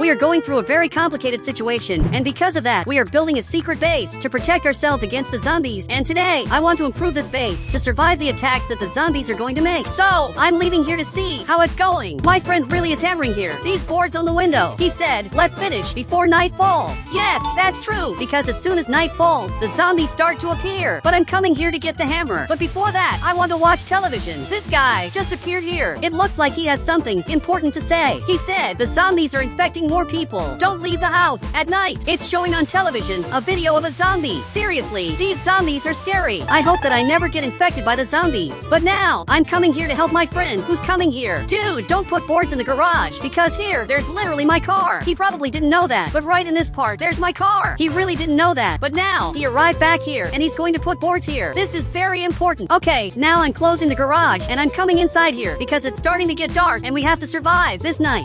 We are going through a very complicated situation, and because of that, we are building a secret base to protect ourselves against the zombies, and today, I want to improve this base to survive the attacks that the zombies are going to make. So, I'm leaving here to see how it's going. My friend really is hammering here. These boards on the window. He said, let's finish before night falls. Yes, that's true, because as soon as night falls, the zombies start to appear. But I'm coming here to get the hammer. But before that, I want to watch television. This guy just appeared here. It looks like he has something important to say. He said, the zombies are infecting more people. Don't leave the house at night. It's showing on television a video of a zombie. Seriously, these zombies are scary. I hope that I never get infected by the zombies. But now, I'm coming here to help my friend who's coming here. Dude, don't put boards in the garage, because here, there's literally my car. He probably didn't know that, but right in this part, there's my car. He really didn't know that, but now, he arrived back here, and he's going to put boards here. This is very important. Okay, now I'm closing the garage, and I'm coming inside here, because it's starting to get dark, and we have to survive this night.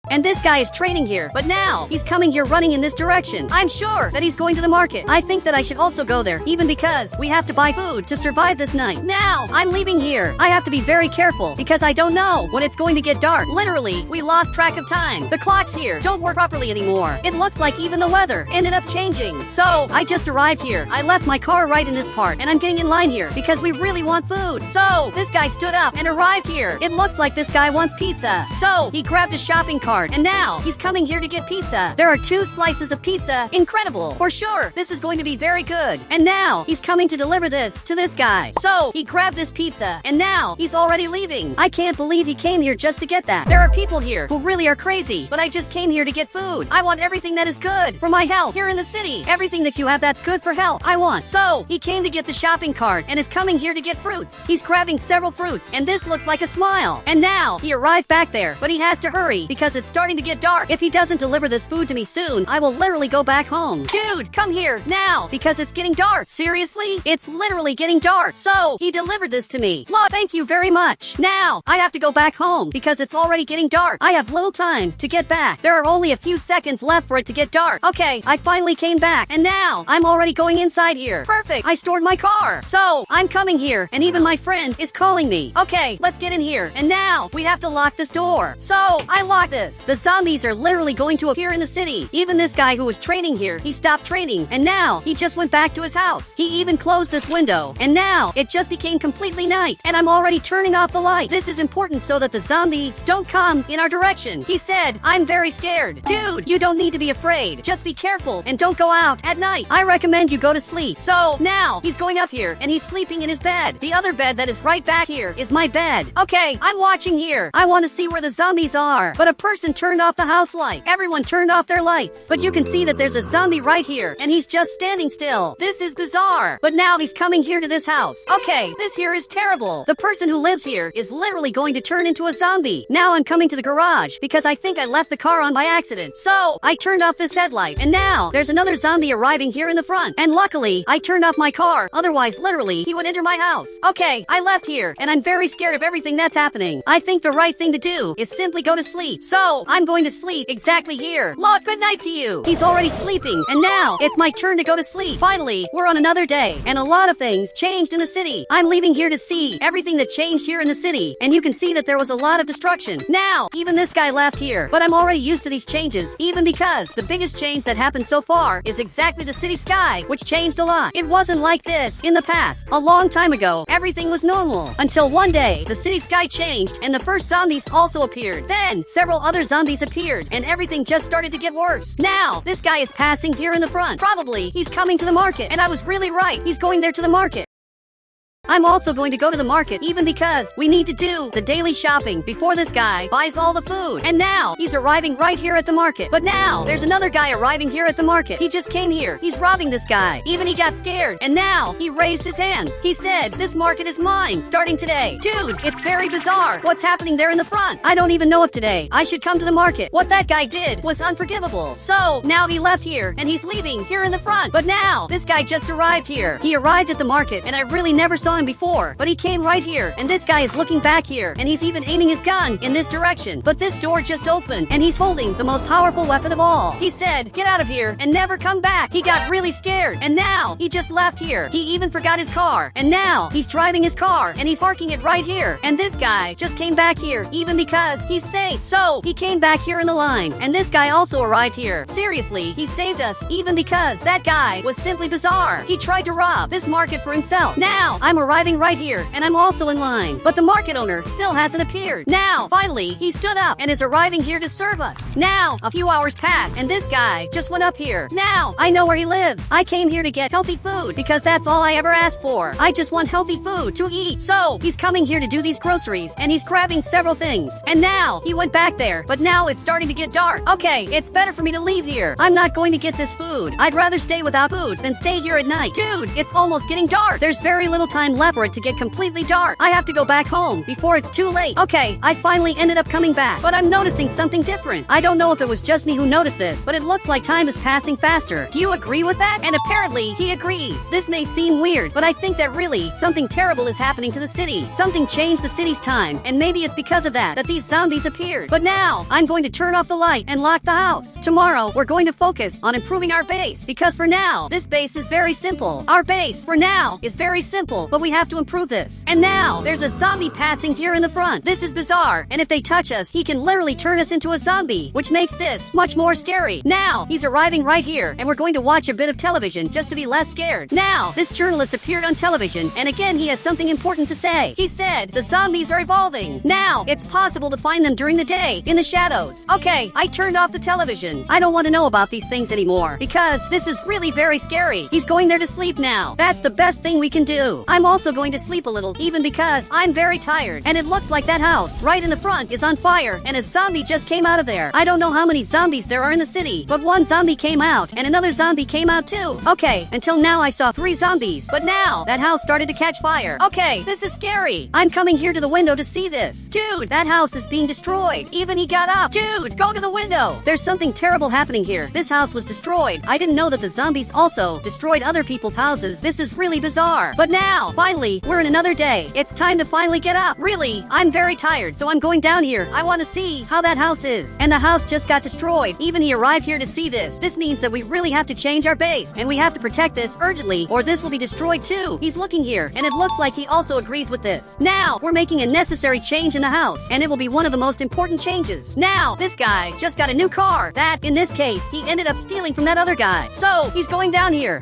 And this guy is training here, but now, he's coming here running in this direction. I'm sure that he's going to the market. I think that I should also go there, even because we have to buy food to survive this night. Now, I'm leaving here. I have to be very careful, because I don't know when it's going to get dark. Literally, we lost track of time. The clocks here don't work properly anymore. It looks like even the weather ended up changing. So, I just arrived here. I left my car right in this part, and I'm getting in line here, because we really want food. So, this guy stood up and arrived here. It looks like this guy wants pizza. So, he grabbed a shopping cart, and now, he's coming here to get pizza. There are 2 slices of pizza. Incredible. For sure, this is going to be very good. And now, he's coming to deliver this to this guy. So, he grabbed this pizza, and now, he's already leaving. I can't believe he came here just to get that. There are people here who really are crazy, but I just came here to get food. I want everything that is good for my health here in the city. Everything that you have that's good for health, I want. So, he came to get the shopping cart, and is coming here to get fruits. He's grabbing several fruits, and this looks like a smile. And now, he arrived back there, but he has to hurry, because it's starting to get dark. If he doesn't deliver this food to me soon, I will literally go back home. Dude, come here now, because it's getting dark. Seriously? It's literally getting dark. So, he delivered this to me. Look, thank you very much. Now, I have to go back home, because it's already getting dark. I have little time to get back. There are only a few seconds left for it to get dark. Okay, I finally came back, and now, I'm already going inside here. Perfect, I stored my car. So, I'm coming here, and even my friend is calling me. Okay, let's get in here, and now, we have to lock this door. So, I locked this. The zombies are literally going to appear in the city. Even this guy who was training here, he stopped training, and now, he just went back to his house. He even closed this window, and now, it just became completely night, and I'm already turning off the light. This is important so that the zombies don't come in our direction. He said, I'm very scared. Dude, you don't need to be afraid. Just be careful, and don't go out at night. I recommend you go to sleep. So, now, he's going up here, and he's sleeping in his bed. The other bed that is right back here is my bed. Okay, I'm watching here. I want to see where the zombies are, but a person turned off the house light. Everyone turned off their lights. But you can see that there's a zombie right here, and he's just standing still. This is bizarre. But now he's coming here to this house. Okay, this here is terrible. The person who lives here is literally going to turn into a zombie. Now I'm coming to the garage, because I think I left the car on by accident. So, I turned off this headlight, and now, there's another zombie arriving here in the front. And luckily, I turned off my car, otherwise literally, he would enter my house. Okay, I left here, and I'm very scared of everything that's happening. I think the right thing to do is simply go to sleep. So, I'm going to sleep exactly here. Look, good night to you. He's already sleeping, and now, it's my turn to go to sleep. Finally, we're on another day, and a lot of things changed in the city. I'm leaving here to see everything that changed here in the city, and you can see that there was a lot of destruction. Now, even this guy left here, but I'm already used to these changes, even because the biggest change that happened so far is exactly the city sky, which changed a lot. It wasn't like this in the past. A long time ago, everything was normal, until one day, the city sky changed, and the first zombies also appeared. Then, several other zombies appeared, and everything just started to get worse. Now, this guy is passing here in the front. Probably, he's coming to the market, and I was really right. He's going there to the market. I'm also going to go to the market, even because we need to do the daily shopping before this guy buys all the food. And now, he's arriving right here at the market. But now, there's another guy arriving here at the market. He just came here. He's robbing this guy. Even he got scared. And now, he raised his hands. He said, this market is mine, starting today. Dude, it's very bizarre. What's happening there in the front? I don't even know if today I should come to the market. What that guy did was unforgivable. So, now he left here, and he's leaving here in the front. But now, this guy just arrived here. He arrived at the market, and I really never saw him before, but he came right here, and this guy is looking back here, and he's even aiming his gun in this direction. But this door just opened, and he's holding the most powerful weapon of all. He said, "Get out of here and never come back." He got really scared, and now he just left here. He even forgot his car, and now he's driving his car, and he's parking it right here. And this guy just came back here, even because he's safe. So he came back here in the line, and this guy also arrived here. Seriously, he saved us, even because that guy was simply bizarre. He tried to rob this market for himself. Now I'm arriving right here, and I'm also in line, but the market owner still hasn't appeared. Now finally he stood up and is arriving here to serve us. Now a few hours passed, and this guy just went up here. Now I know where he lives. I came here to get healthy food because that's all I ever asked for. I just want healthy food to eat. So he's coming here to do these groceries, and he's grabbing several things. And now he went back there, but now it's starting to get dark. Okay, it's better for me to leave here. I'm not going to get this food. I'd rather stay without food than stay here at night. Dude, it's almost getting dark. There's very little time left for it to get completely dark. I have to go back home before it's too late. Okay, I finally ended up coming back, but I'm noticing something different. I don't know if it was just me who noticed this, but it looks like time is passing faster. Do you agree with that? And apparently he agrees. This may seem weird, but I think that really something terrible is happening to the city. Something changed the city's time, and maybe it's because of that these zombies appeared. But now I'm going to turn off the light and lock the house. Tomorrow we're going to focus on improving our base, because for now this base is very simple. Our base for now is very simple, but we have to improve this. And now there's a zombie passing here in the front. This is bizarre, and if they touch us, he can literally turn us into a zombie, which makes this much more scary. Now he's arriving right here, and we're going to watch a bit of television just to be less scared. Now this journalist appeared on television, and again he has something important to say. He said the zombies are evolving. Now it's possible to find them during the day in the shadows. Okay, I turned off the television. I don't want to know about these things anymore, because this is really very scary. He's going there to sleep now. That's the best thing we can do. I'm also going to sleep a little, even because I'm very tired, and it looks like that house right in the front is on fire, and a zombie just came out of there. I don't know how many zombies there are in the city, but one zombie came out, and another zombie came out too. Okay, until now I saw 3 zombies, but now that house started to catch fire. Okay, this is scary. I'm coming here to the window to see this. Dude, that house is being destroyed. Even he got up. Dude, go to the window. There's something terrible happening here. This house was destroyed. I didn't know that the zombies also destroyed other people's houses. This is really bizarre. But now, finally, we're in another day. It's time to finally get up. Really, I'm very tired, so I'm going down here. I want to see how that house is. And the house just got destroyed. Even he arrived here to see this. This means that we really have to change our base, and we have to protect this urgently, or this will be destroyed too. He's looking here, and it looks like he also agrees with this. Now, we're making a necessary change in the house, and it will be one of the most important changes. Now, this guy just got a new car that, in this case, he ended up stealing from that other guy. So, he's going down here.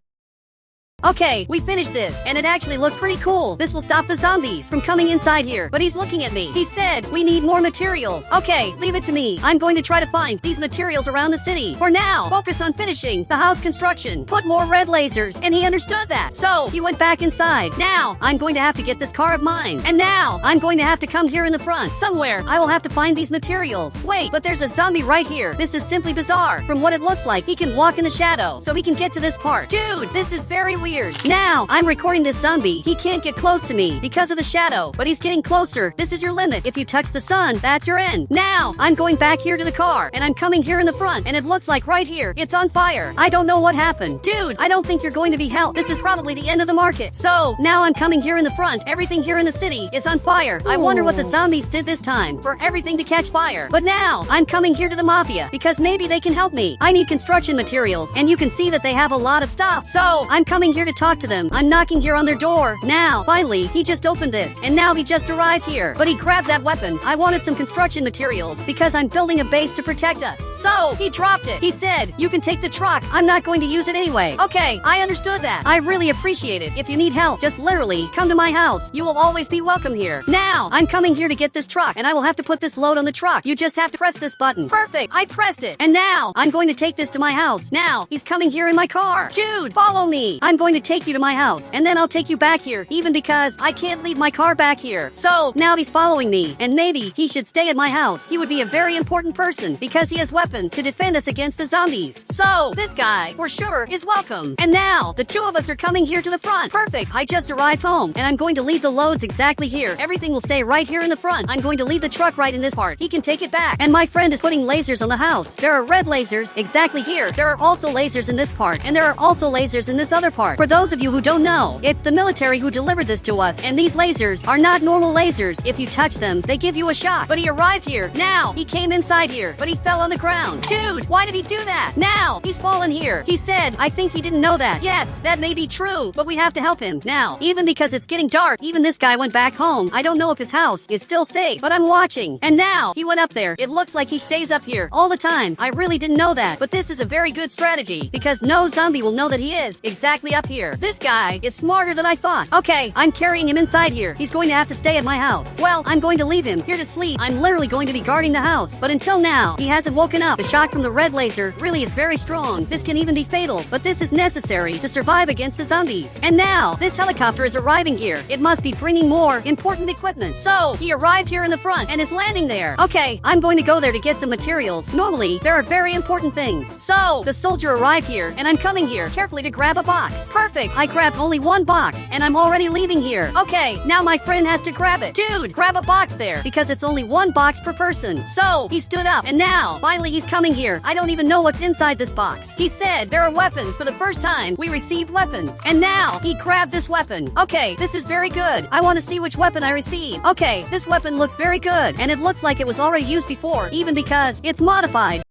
Okay, we finished this, and it actually looks pretty cool. This will stop the zombies from coming inside here, but he's looking at me. He said, we need more materials. Okay, leave it to me. I'm going to try to find these materials around the city. For now, focus on finishing the house construction. Put more red lasers, and he understood that. So, he went back inside. Now, I'm going to have to get this car of mine. And now, I'm going to have to come here in the front. Somewhere, I will have to find these materials. Wait, but there's a zombie right here. This is simply bizarre. From what it looks like, he can walk in the shadow, so he can get to this part. Dude, this is very weird. Now, I'm recording this zombie. He can't get close to me because of the shadow, but he's getting closer. This is your limit. If you touch the sun, that's your end. Now, I'm going back here to the car, and I'm coming here in the front, and it looks like right here, it's on fire. I don't know what happened. Dude, I don't think you're going to be helped. This is probably the end of the market. So, now I'm coming here in the front. Everything here in the city is on fire. I wonder what the zombies did this time for everything to catch fire. But now, I'm coming here to the mafia, because maybe they can help me. I need construction materials, and you can see that they have a lot of stuff. So, I'm coming here to talk to them. I'm knocking here on their door. Now, finally, he just opened this, and now he just arrived here. But he grabbed that weapon. I wanted some construction materials, because I'm building a base to protect us. So, he dropped it. He said, you can take the truck. I'm not going to use it anyway. Okay, I understood that. I really appreciate it. If you need help, just literally come to my house. You will always be welcome here. Now, I'm coming here to get this truck, and I will have to put this load on the truck. You just have to press this button. Perfect. I pressed it. And now, I'm going to take this to my house. Now, he's coming here in my car. Dude, follow me. I'm going to take you to my house, and then I'll take you back here, even because I can't leave my car back here. So, now he's following me, and maybe he should stay at my house. He would be a very important person, because he has weapons to defend us against the zombies. So, this guy, for sure, is welcome. And now, the two of us are coming here to the front. Perfect. I just arrived home, and I'm going to leave the loads exactly here. Everything will stay right here in the front. I'm going to leave the truck right in this part. He can take it back. And my friend is putting lasers on the house. There are red lasers exactly here. There are also lasers in this part, and there are also lasers in this other part. For those of you who don't know, it's the military who delivered this to us, and these lasers are not normal lasers. If you touch them, they give you a shock. But he arrived here. Now, he came inside here, but he fell on the ground. Dude, why did he do that? Now, he's fallen here. He said, I think he didn't know that. Yes, that may be true, but we have to help him. Now, even because it's getting dark, even this guy went back home. I don't know if his house is still safe, but I'm watching. And now, he went up there. It looks like he stays up here all the time. I really didn't know that, but this is a very good strategy, because no zombie will know that he is exactly up here. This guy is smarter than I thought. Okay, I'm carrying him inside here. He's going to have to stay at my house. Well, I'm going to leave him here to sleep. I'm literally going to be guarding the house. But until now, he hasn't woken up. The shock from the red laser really is very strong. This can even be fatal, but this is necessary to survive against the zombies. And now, this helicopter is arriving here. It must be bringing more important equipment. So, he arrived here in the front and is landing there. Okay, I'm going to go there to get some materials. Normally, there are very important things. So, the soldier arrived here, and I'm coming here carefully to grab a box. Perfect. I grabbed only one box, and I'm already leaving here. Okay, now my friend has to grab it. Dude, grab a box there, because it's only one box per person. So, he stood up, and now, finally he's coming here. I don't even know what's inside this box. He said there are weapons. For the first time, we received weapons. And now, he grabbed this weapon. Okay, this is very good. I want to see which weapon I receive. Okay, this weapon looks very good, and it looks like it was already used before, even because it's modified.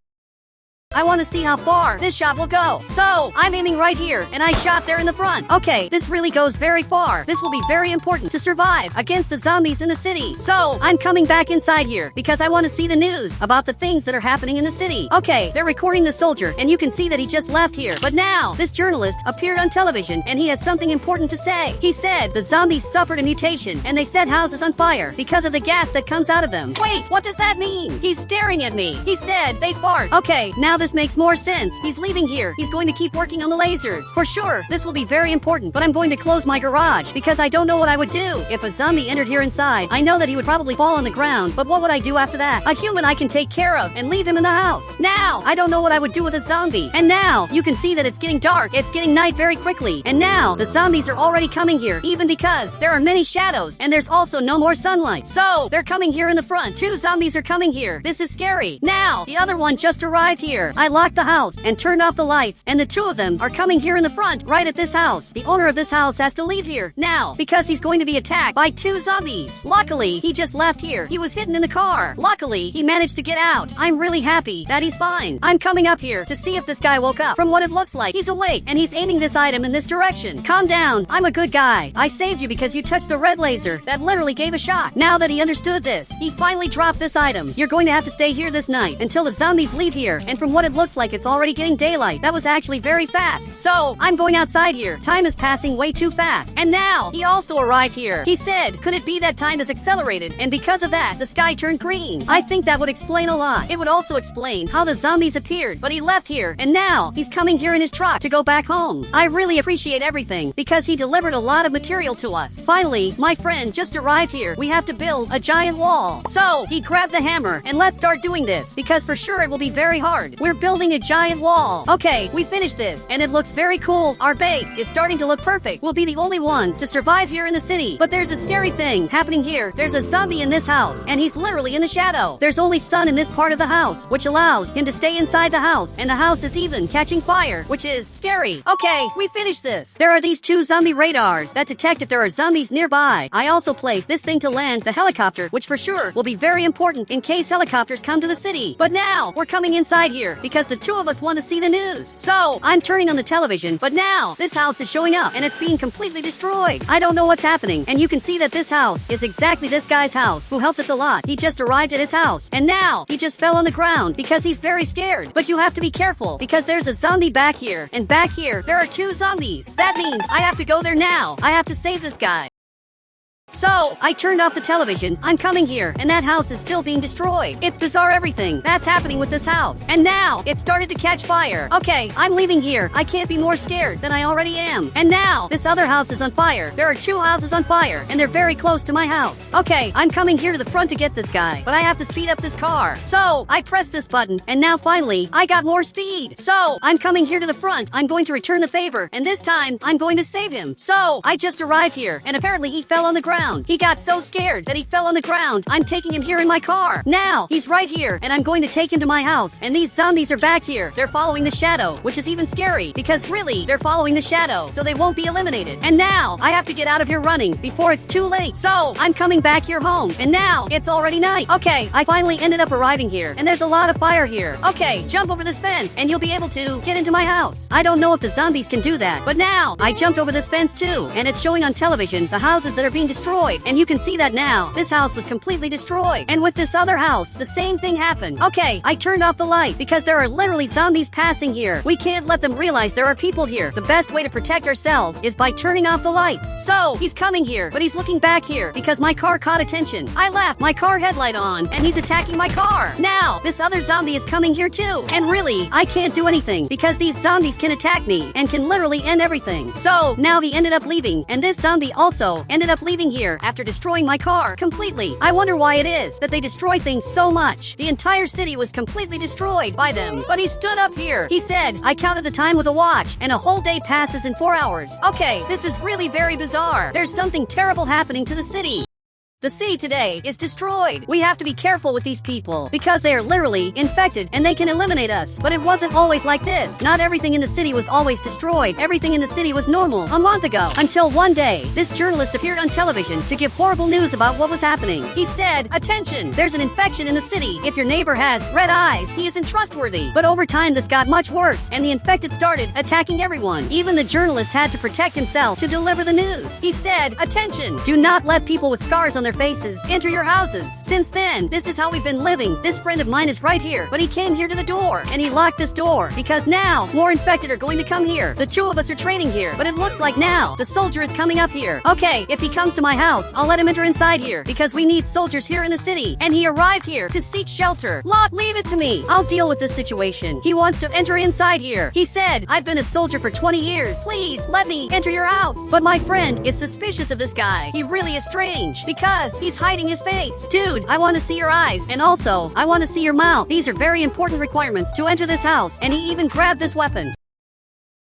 I want to see how far this shot will go. So, I'm aiming right here, and I shot there in the front. Okay, this really goes very far. This will be very important to survive against the zombies in the city. So, I'm coming back inside here, because I want to see the news about the things that are happening in the city. Okay, they're recording the soldier, and you can see that he just left here. But now, this journalist appeared on television, and he has something important to say. He said the zombies suffered a mutation, and they set houses on fire because of the gas that comes out of them. Wait, what does that mean? He's staring at me. He said they fart. Okay, now this makes more sense. He's leaving here. He's going to keep working on the lasers. For sure, this will be very important, but I'm going to close my garage because I don't know what I would do. If a zombie entered here inside, I know that he would probably fall on the ground, but what would I do after that? A human I can take care of and leave him in the house. Now, I don't know what I would do with a zombie. And now, you can see that it's getting dark. It's getting night very quickly. And now, the zombies are already coming here, even because there are many shadows and there's also no more sunlight. So, they're coming here in the front. 2 zombies are coming here. This is scary. Now, the other one just arrived here. I locked the house and turned off the lights, and the 2 of them are coming here in the front, right at this house. The owner of this house has to leave here now because he's going to be attacked by 2 zombies. Luckily, he just left here. He was hidden in the car. Luckily, he managed to get out. I'm really happy that he's fine. I'm coming up here to see if this guy woke up. From what it looks like, he's awake, and he's aiming this item in this direction. Calm down. I'm a good guy. I saved you because you touched the red laser. That literally gave a shock. Now that he understood this, he finally dropped this item. You're going to have to stay here this night until the zombies leave here, and from what it looks like, it's already getting daylight. That was actually very fast. So, I'm going outside here. Time is passing way too fast. And now, he also arrived here. He said, could it be that time is accelerated, and because of that, the sky turned green? I think that would explain a lot. It would also explain how the zombies appeared, but he left here, and now, he's coming here in his truck to go back home. I really appreciate everything, because he delivered a lot of material to us. Finally, my friend just arrived here. We have to build a giant wall. So, he grabbed the hammer, and let's start doing this, because for sure it will be very hard. We're building a giant wall. Okay, we finished this, and it looks very cool. Our base is starting to look perfect. We'll be the only one to survive here in the city. But there's a scary thing happening here. There's a zombie in this house, and he's literally in the shadow. There's only sun in this part of the house, which allows him to stay inside the house, and the house is even catching fire, which is scary. Okay, we finished this. There are these 2 zombie radars that detect if there are zombies nearby. I also placed this thing to land the helicopter, which for sure will be very important in case helicopters come to the city. But now, we're coming inside here, because the 2 of us want to see the news. So, I'm turning on the television, but now, this house is showing up, and it's being completely destroyed. I don't know what's happening, and you can see that this house is exactly this guy's house, who helped us a lot. He just arrived at his house, and now, he just fell on the ground, because he's very scared. But you have to be careful, because there's a zombie back here, and back here, there are 2 zombies. That means I have to go there now. I have to save this guy. So, I turned off the television. I'm coming here, and that house is still being destroyed. It's bizarre everything that's happening with this house. And now, it started to catch fire. Okay, I'm leaving here. I can't be more scared than I already am. And now, this other house is on fire. There are 2 houses on fire, and they're very close to my house. Okay, I'm coming here to the front to get this guy, but I have to speed up this car. So, I pressed this button, and now finally, I got more speed. So, I'm coming here to the front. I'm going to return the favor, and this time, I'm going to save him. So, I just arrived here, and apparently he fell on the ground. ground. He got so scared that he fell on the ground. I'm taking him here in my car. Now, he's right here, and I'm going to take him to my house. And these zombies are back here. They're following the shadow, which is even scary, because really, they're following the shadow, so they won't be eliminated. And now, I have to get out of here running before it's too late. So, I'm coming back here home, and now, it's already night. Okay, I finally ended up arriving here, and there's a lot of fire here. Okay, jump over this fence, and you'll be able to get into my house. I don't know if the zombies can do that, but now, I jumped over this fence too, and it's showing on television the houses that are being destroyed, and you can see that now. This house was completely destroyed, and with this other house, the same thing happened. Okay, I turned off the light, because there are literally zombies passing here. We can't let them realize there are people here. The best way to protect ourselves is by turning off the lights. So, he's coming here, but he's looking back here, because my car caught attention. I left my car headlight on, and he's attacking my car. Now, this other zombie is coming here too, and really, I can't do anything, because these zombies can attack me, and can literally end everything. So, now he ended up leaving, and this zombie also ended up leaving here after destroying my car completely. I wonder why it is that they destroy things so much. The entire city was completely destroyed by them, but he stood up here. He said, I counted the time with a watch, and a whole day passes in 4 hours. Okay, this is really very bizarre. There's something terrible happening to the city. The city today is destroyed. We have to be careful with these people because they are literally infected and they can eliminate us. But it wasn't always like this. Not everything in the city was always destroyed. Everything in the city was normal a month ago. Until one day, this journalist appeared on television to give horrible news about what was happening. He said, attention, there's an infection in the city. If your neighbor has red eyes, he isn't trustworthy. But over time, this got much worse and the infected started attacking everyone. Even the journalist had to protect himself to deliver the news. He said, attention, do not let people with scars on their faces enter your houses. Since then, this is how we've been living. This friend of mine is right here, but he came here to the door, and he locked this door, because now, more infected are going to come here. The two of us are training here, but it looks like now, the soldier is coming up here. Okay, if he comes to my house, I'll let him enter inside here, because we need soldiers here in the city, and he arrived here to seek shelter. Look, leave it to me. I'll deal with this situation. He wants to enter inside here. He said, I've been a soldier for 20 years. Please, let me enter your house. But my friend is suspicious of this guy. He really is strange, because he's hiding his face. Dude, I want to see your eyes, and also, I want to see your mouth. These are very important requirements to enter this house, and he even grabbed this weapon.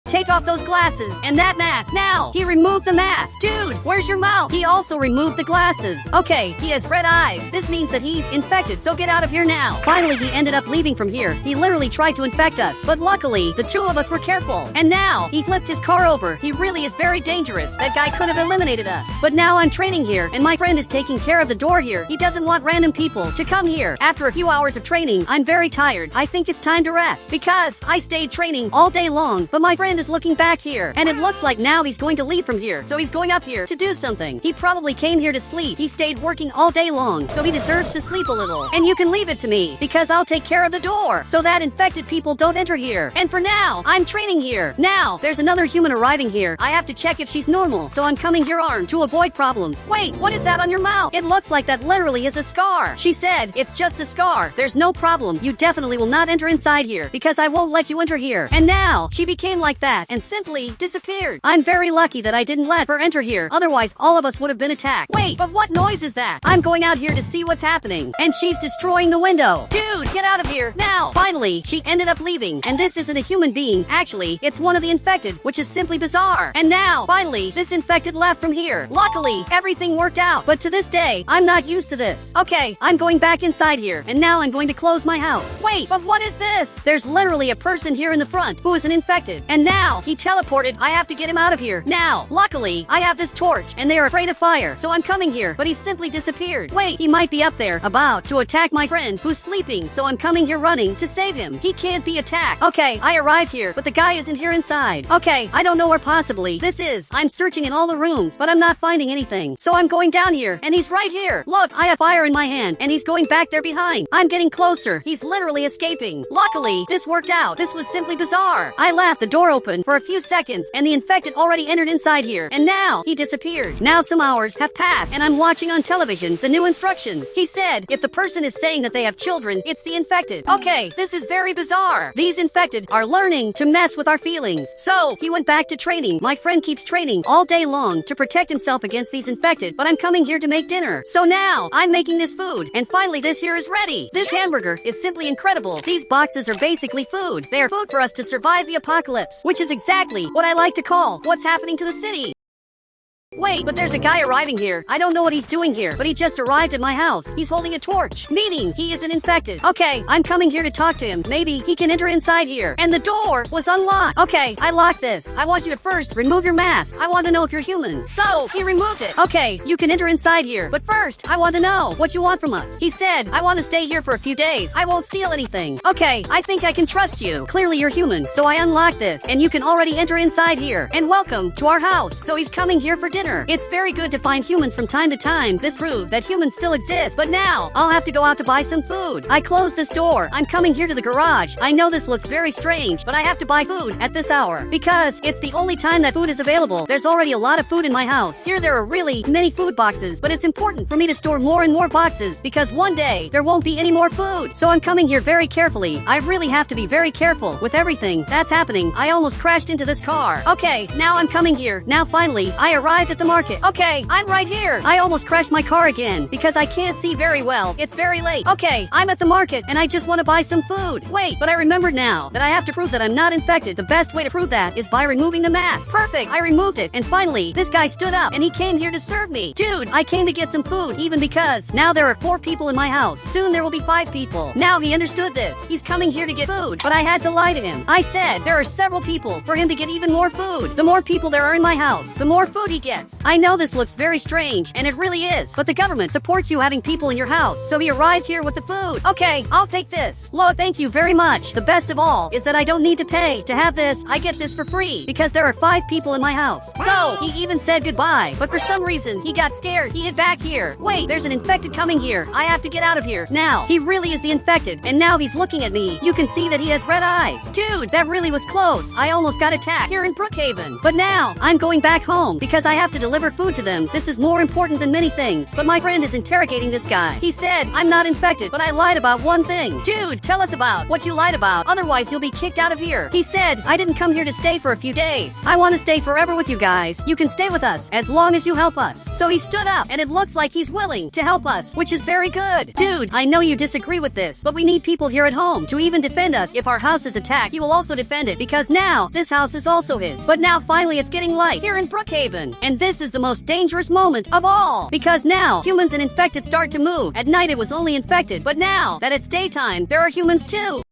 Take off those glasses and that mask now. He removed the mask. Dude, where's your mouth? He also removed the glasses. Okay, he has red eyes. This means that he's infected, so get out of here now. Finally, he ended up leaving from here. He literally tried to infect us, but luckily, the two of us were careful. And now, he flipped his car over. He really is very dangerous. That guy could have eliminated us. But now I'm training here, and my friend is taking care of the door here. He doesn't want random people to come here. After a few hours of training, I'm very tired. I think it's time to rest, because I stayed training all day long, but my friend is looking back here, and it looks like now he's going to leave from here, so he's going up here to do something. He probably came here to sleep. He stayed working all day long, so he deserves to sleep a little. And you can leave it to me, because I'll take care of the door, so that infected people don't enter here. And for now, I'm training here. Now, there's another human arriving here. I have to check if she's normal, so I'm coming here armed to avoid problems. Wait, what is that on your mouth? It looks like that literally is a scar. She said, it's just a scar. There's no problem. You definitely will not enter inside here, because I won't let you enter here. And now, she became like that, and simply disappeared. I'm very lucky that I didn't let her enter here, otherwise all of us would have been attacked. Wait, but what noise is that? I'm going out here to see what's happening, and she's destroying the window. Dude, get out of here, now! Finally, she ended up leaving, and this isn't a human being. Actually, it's one of the infected, which is simply bizarre. And now, finally, this infected left from here. Luckily, everything worked out, but to this day, I'm not used to this. Okay, I'm going back inside here, and now I'm going to close my house. Wait, but what is this? There's literally a person here in the front who is an infected, and now he teleported. I have to get him out of here now. Luckily, I have this torch, and they are afraid of fire, so I'm coming here, but he simply disappeared. Wait, he might be up there, about to attack my friend, who's sleeping, so I'm coming here running to save him. He can't be attacked. Okay, I arrived here, but the guy isn't here inside. Okay, I don't know where possibly this is. I'm searching in all the rooms, but I'm not finding anything. So I'm going down here, and he's right here. Look, I have fire in my hand, and he's going back there behind. I'm getting closer. He's literally escaping. Luckily, this worked out. This was simply bizarre. I left the door open for a few seconds, and the infected already entered inside here, and now he disappeared. Now some hours have passed, and I'm watching on television the new instructions. He said, if the person is saying that they have children, it's the infected. Okay, this is very bizarre. These infected are learning to mess with our feelings. So, he went back to training. My friend keeps training all day long to protect himself against these infected, but I'm coming here to make dinner. So now, I'm making this food, and finally this here is ready. This hamburger is simply incredible. These boxes are basically food. They are food for us to survive the apocalypse, which is exactly what I like to call what's happening to the city. Wait, but there's a guy arriving here. I don't know what he's doing here, but he just arrived at my house. He's holding a torch, meaning he isn't infected. Okay, I'm coming here to talk to him. Maybe he can enter inside here. And the door was unlocked. Okay, I locked this. I want you to first remove your mask. I want to know if you're human. So, he removed it. Okay, you can enter inside here. But first, I want to know what you want from us. He said, I want to stay here for a few days. I won't steal anything. Okay, I think I can trust you. Clearly you're human. So I unlocked this, and you can already enter inside here. And welcome to our house. So he's coming here for dinner. It's very good to find humans from time to time. This proves that humans still exist. But now, I'll have to go out to buy some food. I closed this door. I'm coming here to the garage. I know this looks very strange, but I have to buy food at this hour because it's the only time that food is available. There's already a lot of food in my house. Here there are really many food boxes, but it's important for me to store more and more boxes because one day there won't be any more food. So I'm coming here very carefully. I really have to be very careful with everything that's happening. I almost crashed into this car. Okay, now I'm coming here. Now finally, I arrived at the market. Okay, I'm right here. I almost crashed my car again because I can't see very well. It's very late. Okay, I'm at the market and I just want to buy some food. Wait, but I remembered now that I have to prove that I'm not infected. The best way to prove that is by removing the mask. Perfect, I removed it. And finally, this guy stood up and he came here to serve me. Dude, I came to get some food even because now there are 4 people in my house. Soon there will be 5 people. Now he understood this. He's coming here to get food, but I had to lie to him. I said there are several people for him to get even more food. The more people there are in my house, the more food he gets. I know this looks very strange, and it really is, but the government supports you having people in your house, so he arrived here with the food. Okay, I'll take this. Lord, thank you very much. The best of all is that I don't need to pay to have this. I get this for free because there are 5 people in my house. So, he even said goodbye, but for some reason, he got scared. He hid back here. Wait, there's an infected coming here. I have to get out of here. Now, he really is the infected, and now he's looking at me. You can see that he has red eyes. Dude, that really was close. I almost got attacked here in Brookhaven. But now, I'm going back home because I have to deliver food to them. This is more important than many things. But my friend is interrogating this guy. He said, I'm not infected, but I lied about one thing. Dude, tell us about what you lied about. Otherwise, you'll be kicked out of here. He said, I didn't come here to stay for a few days. I want to stay forever with you guys. You can stay with us as long as you help us. So he stood up, and it looks like he's willing to help us, which is very good. Dude, I know you disagree with this, but we need people here at home to even defend us. If our house is attacked, he will also defend it because now this house is also his. But now finally it's getting light here in Brookhaven. And this is the most dangerous moment of all because now humans and infected start to move. At night it was only infected, but now that it's daytime, there are humans too.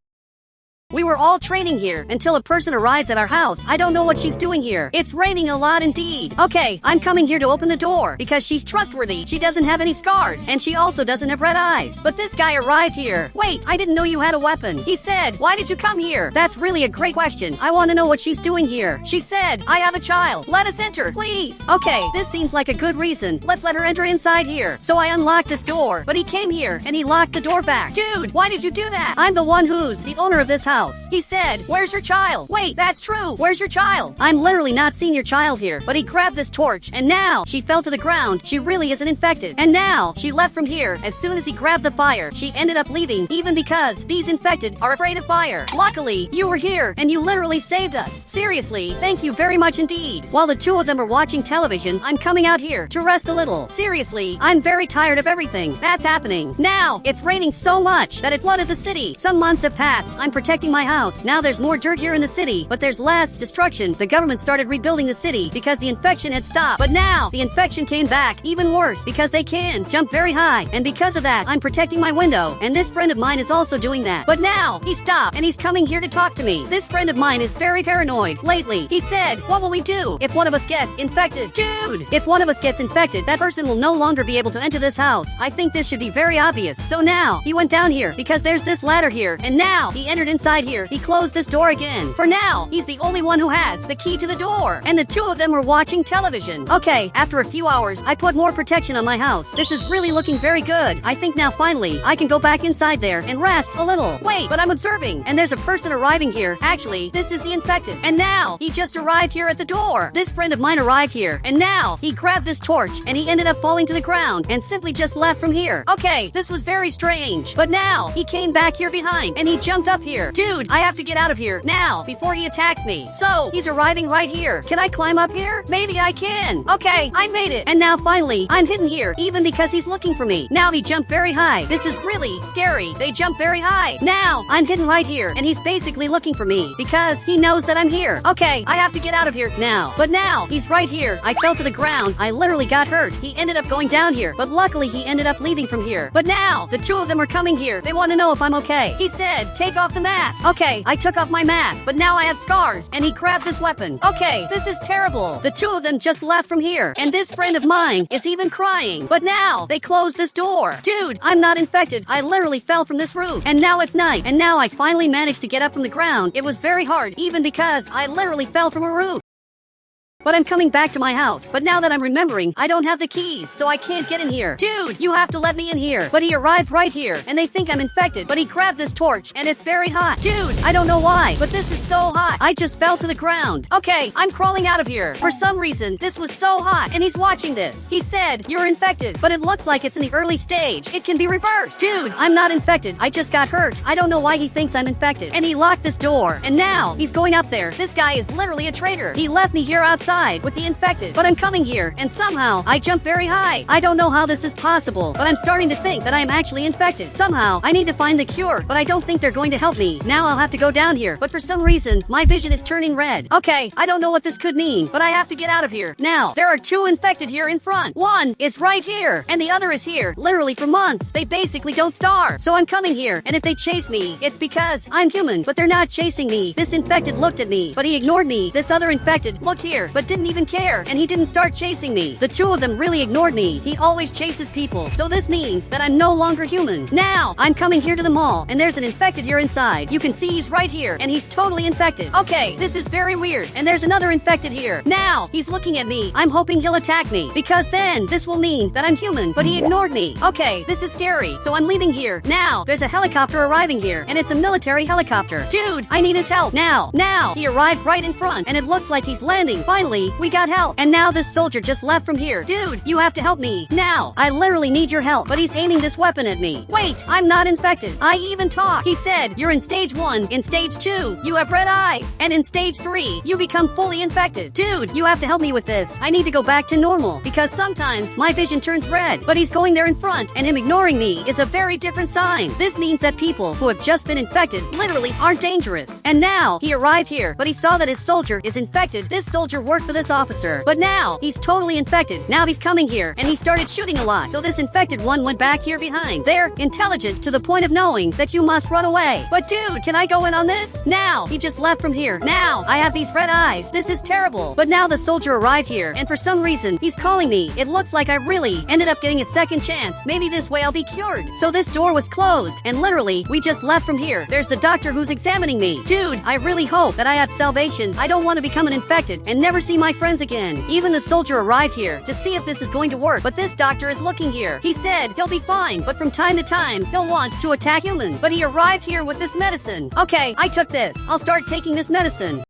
We were all training here until a person arrives at our house. I don't know what she's doing here. It's raining a lot indeed. Okay, I'm coming here to open the door because she's trustworthy. She doesn't have any scars and she also doesn't have red eyes. But this guy arrived here. Wait, I didn't know you had a weapon. He said, why did you come here? That's really a great question. I want to know what she's doing here. She said, I have a child. Let us enter, please. Okay, this seems like a good reason. Let's let her enter inside here. So I unlocked this door, but he came here and he locked the door back. Dude, why did you do that? I'm the one who's the owner of this house. He said, where's your child? Wait, that's true. Where's your child? I'm literally not seeing your child here, but he grabbed this torch and now she fell to the ground. She really isn't infected. And now she left from here. As soon as he grabbed the fire, she ended up leaving even because these infected are afraid of fire. Luckily, you were here and you literally saved us. Seriously, thank you very much indeed. While the 2 of them are watching television, I'm coming out here to rest a little. Seriously, I'm very tired of everything that's happening. Now, it's raining so much that it flooded the city. Some months have passed. I'm protecting my house. Now there's more dirt here in the city, but there's less destruction. The government started rebuilding the city because the infection had stopped. But now, the infection came back even worse because they can jump very high. And because of that, I'm protecting my window. And this friend of mine is also doing that. But now, he stopped and he's coming here to talk to me. This friend of mine is very paranoid lately. He said, what will we do if one of us gets infected? Dude, if one of us gets infected, that person will no longer be able to enter this house. I think this should be very obvious. So now, he went down here because there's this ladder here. And now, he entered inside here. He closed this door again. For now, he's the only one who has the key to the door. And the 2 of them were watching television. Okay, after a few hours, I put more protection on my house. This is really looking very good. I think now finally, I can go back inside there and rest a little. Wait, but I'm observing. And there's a person arriving here. Actually, this is the infected. And now, he just arrived here at the door. This friend of mine arrived here. And now, he grabbed this torch and he ended up falling to the ground and simply just left from here. Okay, this was very strange. But now, he came back here behind and he jumped up here. Dude, Dude, I have to get out of here now before he attacks me. So, he's arriving right here. Can I climb up here? Maybe I can. Okay, I made it. And now finally, I'm hidden here, even because he's looking for me. Now he jumped very high. This is really scary. They jump very high. Now, I'm hidden right here, and he's basically looking for me because he knows that I'm here. Okay, I have to get out of here now. But now, he's right here. I fell to the ground. I literally got hurt. He ended up going down here, but luckily he ended up leaving from here. But now, the two of them are coming here. They want to know if I'm okay. He said, take off the mask. Okay, I took off my mask, but now I have scars, and he grabbed this weapon. Okay, this is terrible. The two of them just left from here, and this friend of mine is even crying. But now, they closed this door. Dude, I'm not infected. I literally fell from this roof, and now it's night, and now I finally managed to get up from the ground. It was very hard, even because I literally fell from a roof. But I'm coming back to my house. But now that I'm remembering, I don't have the keys, so I can't get in here. Dude, you have to let me in here. But he arrived right here, and they think I'm infected. But he grabbed this torch, and it's very hot. Dude, I don't know why, but this is so hot. I just fell to the ground. Okay, I'm crawling out of here. For some reason, this was so hot, and he's watching this. He said, you're infected, but it looks like it's in the early stage. It can be reversed. Dude, I'm not infected. I just got hurt. I don't know why he thinks I'm infected. And he locked this door, and now he's going up there. This guy is literally a traitor. He left me here outside with the infected, but I'm coming here, and somehow I jump very high. I don't know how this is possible, but I'm starting to think that I'm actually infected. Somehow, I need to find the cure, but I don't think they're going to help me. Now I'll have to go down here, but for some reason, my vision is turning red. Okay, I don't know what this could mean, but I have to get out of here. Now, there are two infected here in front. One is right here, and the other is here. Literally for months, they basically don't starve. So I'm coming here, and if they chase me, it's because I'm human, but they're not chasing me. This infected looked at me, but he ignored me. This other infected looked here, but didn't even care, and he didn't start chasing me. The two of them really ignored me. He always chases people, so this means that I'm no longer human. Now, I'm coming here to the mall, and there's an infected here inside. You can see he's right here, and he's totally infected. Okay, this is very weird, and there's another infected here. Now, he's looking at me. I'm hoping he'll attack me, because then this will mean that I'm human, but he ignored me. Okay, this is scary, so I'm leaving here. Now, there's a helicopter arriving here, and it's a military helicopter. Dude, I need his help. Now, he arrived right in front, and it looks like he's landing. Finally, we got help. And now this soldier just left from here. Dude, you have to help me. Now, I literally need your help, but he's aiming this weapon at me. Wait, I'm not infected. I even talk. He said, you're in stage 1. In stage 2, you have red eyes. And in stage 3, you become fully infected. Dude, you have to help me with this. I need to go back to normal, because sometimes my vision turns red. But he's going there in front, and him ignoring me is a very different sign. This means that people who have just been infected literally aren't dangerous. And now, he arrived here, but he saw that his soldier is infected. This soldier worked for this officer. But now, he's totally infected. Now he's coming here, and he started shooting a lot. So this infected one went back here behind. They're intelligent to the point of knowing that you must run away. But dude, can I go in on this? Now, he just left from here. Now, I have these red eyes. This is terrible. But now the soldier arrived here, and for some reason, he's calling me. It looks like I really ended up getting a second chance. Maybe this way I'll be cured. So this door was closed, and literally, we just left from here. There's the doctor who's examining me. Dude, I really hope that I have salvation. I don't want to become an infected and never see my friends again. Even the soldier arrived here to see if this is going to work, but this doctor is looking here. He said he'll be fine, but from time to time, he'll want to attack humans. But he arrived here with this medicine. Okay, I took this. I'll start taking this medicine.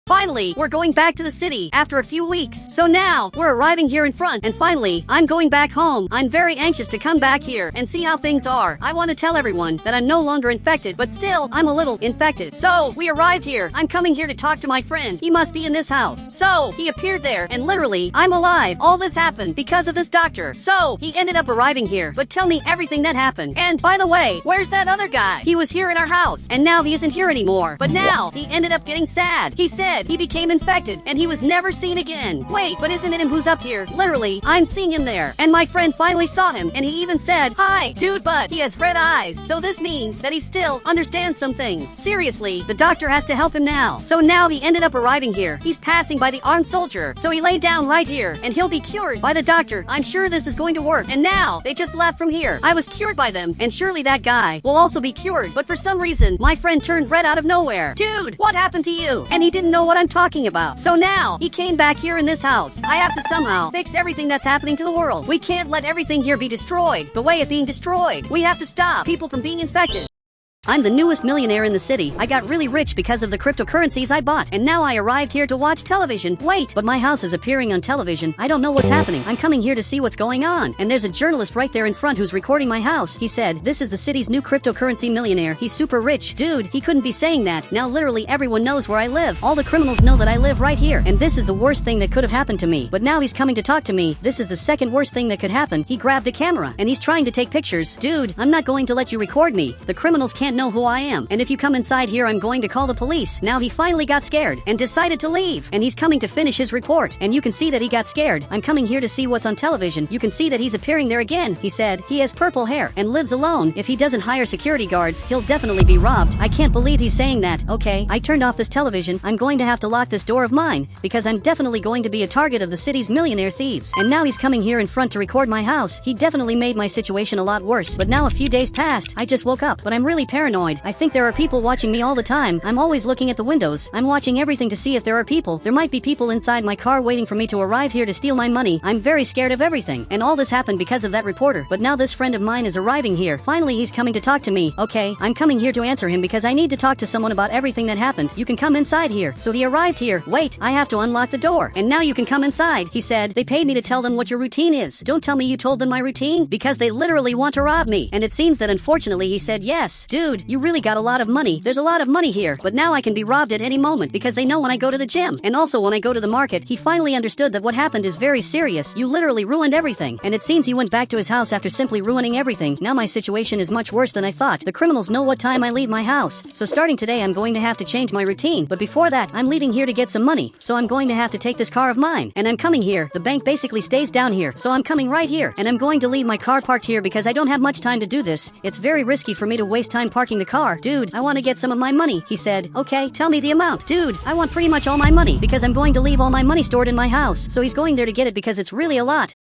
Finally, we're going back to the city after a few weeks. So now, we're arriving here in front, and finally, I'm going back home. I'm very anxious to come back here and see how things are. I want to tell everyone that I'm no longer infected, but still, I'm a little infected. So, we arrived here. I'm coming here to talk to my friend. He must be in this house. So, he appeared there, and literally, I'm alive. All this happened because of this doctor. So, he ended up arriving here, but tell me everything that happened. And, by the way, where's that other guy? He was here in our house, and now he isn't here anymore. But now, he ended up getting sad. He said he became infected, and he was never seen again. Wait, but isn't it him who's up here? Literally, I'm seeing him there. And my friend finally saw him, and he even said, hi, dude, but he has red eyes. So this means that he still understands some things. Seriously, the doctor has to help him now. So now he ended up arriving here. He's passing by the armed soldier. So he laid down right here, and he'll be cured by the doctor. I'm sure this is going to work. And now, they just left from here. I was cured by them, and surely that guy will also be cured. But for some reason, my friend turned red out of nowhere. Dude, what happened to you? And he didn't know what I'm talking about. So now, he came back here in this house. I have to somehow fix everything that's happening to the world. We can't let everything here be destroyed the way it's being destroyed. We have to stop people from being infected. I'm the newest millionaire in the city. I got really rich because of the cryptocurrencies I bought, and now I arrived here to watch television. Wait, but my house is appearing on television. I don't know what's happening. I'm coming here to see what's going on. And there's a journalist right there in front who's recording my house. He said, "This is the city's new cryptocurrency millionaire. He's super rich." Dude, he couldn't be saying that. Now literally everyone knows where I live. All the criminals know that I live right here. And this is the worst thing that could have happened to me. But now he's coming to talk to me. This is the second worst thing that could happen. He grabbed a camera, and he's trying to take pictures. Dude, I'm not going to let you record me. The criminals can't know who I am. And if you come inside here, I'm going to call the police. Now he finally got scared and decided to leave. And he's coming to finish his report. And you can see that he got scared. I'm coming here to see what's on television. You can see that he's appearing there again. He said he has purple hair and lives alone. If he doesn't hire security guards, he'll definitely be robbed. I can't believe he's saying that. Okay, I turned off this television. I'm going to have to lock this door of mine because I'm definitely going to be a target of the city's millionaire thieves. And now he's coming here in front to record my house. He definitely made my situation a lot worse. But now a few days passed. I just woke up, but I'm really paranoid. I think there are people watching me all the time. I'm always looking at the windows. I'm watching everything to see if there are people. There might be people inside my car waiting for me to arrive here to steal my money. I'm very scared of everything. And all this happened because of that reporter. But now this friend of mine is arriving here. Finally, he's coming to talk to me. Okay, I'm coming here to answer him because I need to talk to someone about everything that happened. You can come inside here. So he arrived here. Wait, I have to unlock the door. And now you can come inside. He said, they paid me to tell them what your routine is. Don't tell me you told them my routine because they literally want to rob me. And it seems that unfortunately he said yes. Dude, you really got a lot of money. There's a lot of money here, but now I can be robbed at any moment because they know when I go to the gym. And also when I go to the market, he finally understood that what happened is very serious. You literally ruined everything. And it seems he went back to his house after simply ruining everything. Now my situation is much worse than I thought. The criminals know what time I leave my house. So starting today, I'm going to have to change my routine. But before that, I'm leaving here to get some money. So I'm going to have to take this car of mine. And I'm coming here. The bank basically stays down here. So I'm coming right here. And I'm going to leave my car parked here because I don't have much time to do this. It's very risky for me to waste time parking the car. Dude, I want to get some of my money. He said, okay, tell me the amount. Dude, I want pretty much all my money because I'm going to leave all my money stored in my house. So he's going there to get it because it's really a lot.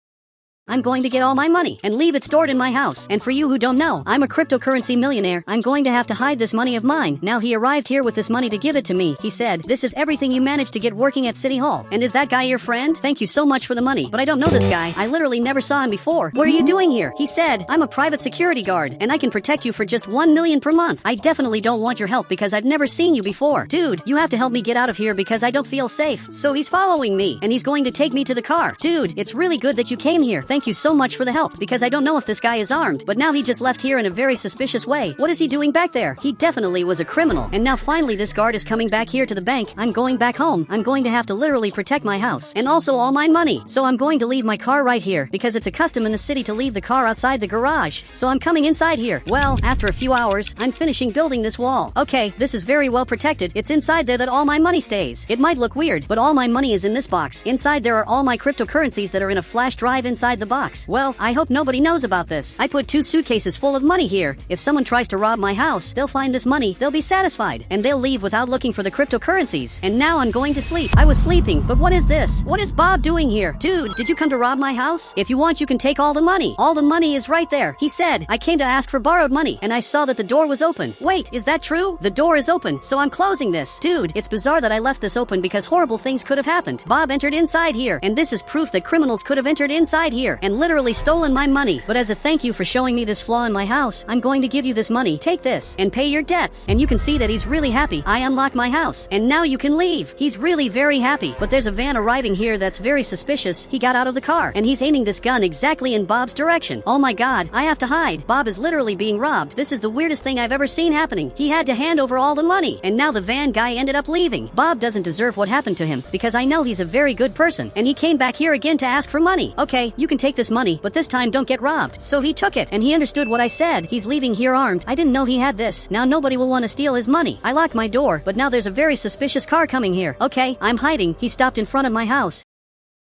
I'm going to get all my money and leave it stored in my house. And for you who don't know, I'm a cryptocurrency millionaire. I'm going to have to hide this money of mine. Now he arrived here with this money to give it to me. He said, this is everything you managed to get working at City Hall. And is that guy your friend? Thank you so much for the money. But I don't know this guy. I literally never saw him before. What are you doing here? He said, I'm a private security guard and I can protect you for just 1 million per month. I definitely don't want your help because I've never seen you before. Dude, you have to help me get out of here because I don't feel safe. So he's following me and he's going to take me to the car. Dude, it's really good that you came here. Thank you so much for the help because I don't know if this guy is armed, but now he just left here in a very suspicious way. What is he doing back there? He definitely was a criminal. And now finally this guard is coming back here to the bank. I'm going back home. I'm going to have to literally protect my house and also all my money. So I'm going to leave my car right here because it's a custom in the city to leave the car outside the garage. So I'm coming inside here. Well, after a few hours, I'm finishing building this wall. Okay, this is very well protected. It's inside there that all my money stays. It might look weird, but all my money is in this box. Inside there are all my cryptocurrencies that are in a flash drive inside the box. Well, I hope nobody knows about this. I put 2 suitcases full of money here. If someone tries to rob my house, they'll find this money, they'll be satisfied, and they'll leave without looking for the cryptocurrencies. And now I'm going to sleep. I was sleeping, but what is this? What is Bob doing here? Dude, did you come to rob my house? If you want, you can take all the money. All the money is right there. He said, I came to ask for borrowed money, and I saw that the door was open. Wait, is that true? The door is open, so I'm closing this. Dude, it's bizarre that I left this open because horrible things could have happened. Bob entered inside here, and this is proof that criminals could have entered inside here and literally stolen my money. But as a thank you for showing me this flaw in my house, I'm going to give you this money. Take this and pay your debts. And you can see that he's really happy. I unlocked my house, and now you can leave. He's really very happy. But there's a van arriving here that's very suspicious. He got out of the car, and he's aiming this gun exactly in Bob's direction. Oh my god, I have to hide. Bob is literally being robbed. This is the weirdest thing I've ever seen happening. He had to hand over all the money, and now the van guy ended up leaving. Bob doesn't deserve what happened to him because I know he's a very good person, and he came back here again to ask for money. Okay, you can take this money, but this time don't get robbed. So he took it, and he understood what I said. He's leaving here armed. I didn't know he had this. Now nobody will want to steal his money. I locked my door, but now there's a very suspicious car coming here. Okay, I'm hiding. He stopped in front of my house.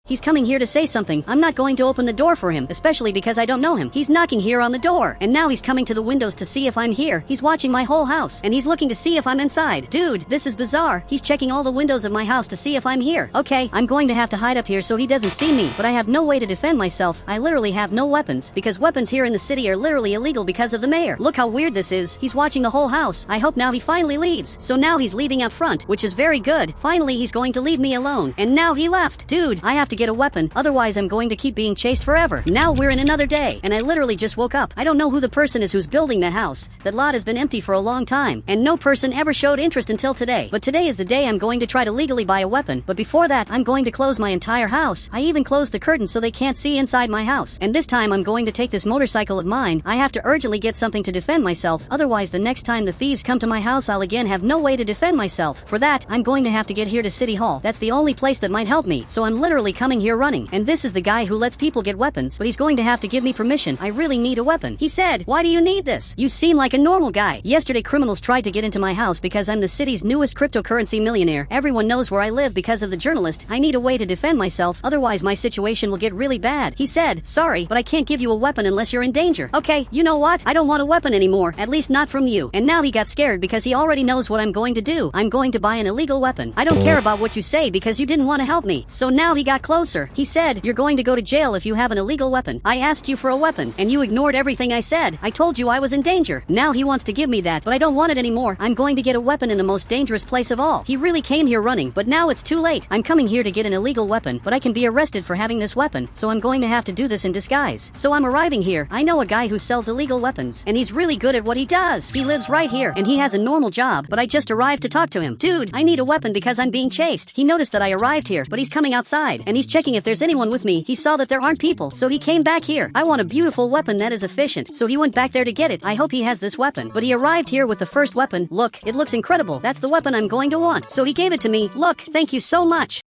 He's coming here to say something. I'm not going to open the door for him, especially because I don't know him. He's knocking here on the door, and now he's coming to the windows to see if I'm here. He's watching my whole house, and he's looking to see if I'm inside. Dude, this is bizarre. He's checking all the windows of my house to see if I'm here. Okay, I'm going to have to hide up here so he doesn't see me, but I have no way to defend myself. I literally have no weapons, because weapons here in the city are literally illegal because of the mayor. Look how weird this is. He's watching the whole house. I hope now he finally leaves. So now he's leaving out front, which is very good. Finally, he's going to leave me alone, and now he left. Dude, I have to to get a weapon, otherwise I'm going to keep being chased forever. Now we're in another day, and I literally just woke up. I don't know who the person is who's building that house. That lot has been empty for a long time, and no person ever showed interest until today. But today is the day I'm going to try to legally buy a weapon, but before that, I'm going to close my entire house. I even closed the curtains so they can't see inside my house. And this time I'm going to take this motorcycle of mine. I have to urgently get something to defend myself, otherwise the next time the thieves come to my house I'll again have no way to defend myself. For that, I'm going to have to get here to City Hall. That's the only place that might help me, so I'm literally coming here running. And this is the guy who lets people get weapons, but he's going to have to give me permission. I really need a weapon. He said, "Why do you need this? You seem like a normal guy." Yesterday criminals tried to get into my house because I'm the city's newest cryptocurrency millionaire. Everyone knows where I live because of the journalist. I need a way to defend myself, otherwise my situation will get really bad. He said, "Sorry, but I can't give you a weapon unless you're in danger." Okay, you know what? I don't want a weapon anymore, at least not from you. And now he got scared because he already knows what I'm going to do. I'm going to buy an illegal weapon. I don't care about what you say because you didn't want to help me. So now he got closer. He said, "You're going to go to jail if you have an illegal weapon. I asked you for a weapon, and you ignored everything I said. I told you I was in danger." Now he wants to give me that, but I don't want it anymore. I'm going to get a weapon in the most dangerous place of all. He really came here running, but now it's too late. I'm coming here to get an illegal weapon, but I can be arrested for having this weapon, so I'm going to have to do this in disguise. So I'm arriving here. I know a guy who sells illegal weapons, and he's really good at what he does. He lives right here, and he has a normal job, but I just arrived to talk to him. "Dude, I need a weapon because I'm being chased." He noticed that I arrived here, but he's coming outside, and he's checking if there's anyone with me. He saw that there aren't people, so he came back here. I want a beautiful weapon that is efficient, so he went back there to get it. I hope he has this weapon. But he arrived here with the first weapon. Look, it looks incredible. That's the weapon I'm going to want. So he gave it to me. Look, thank you so much.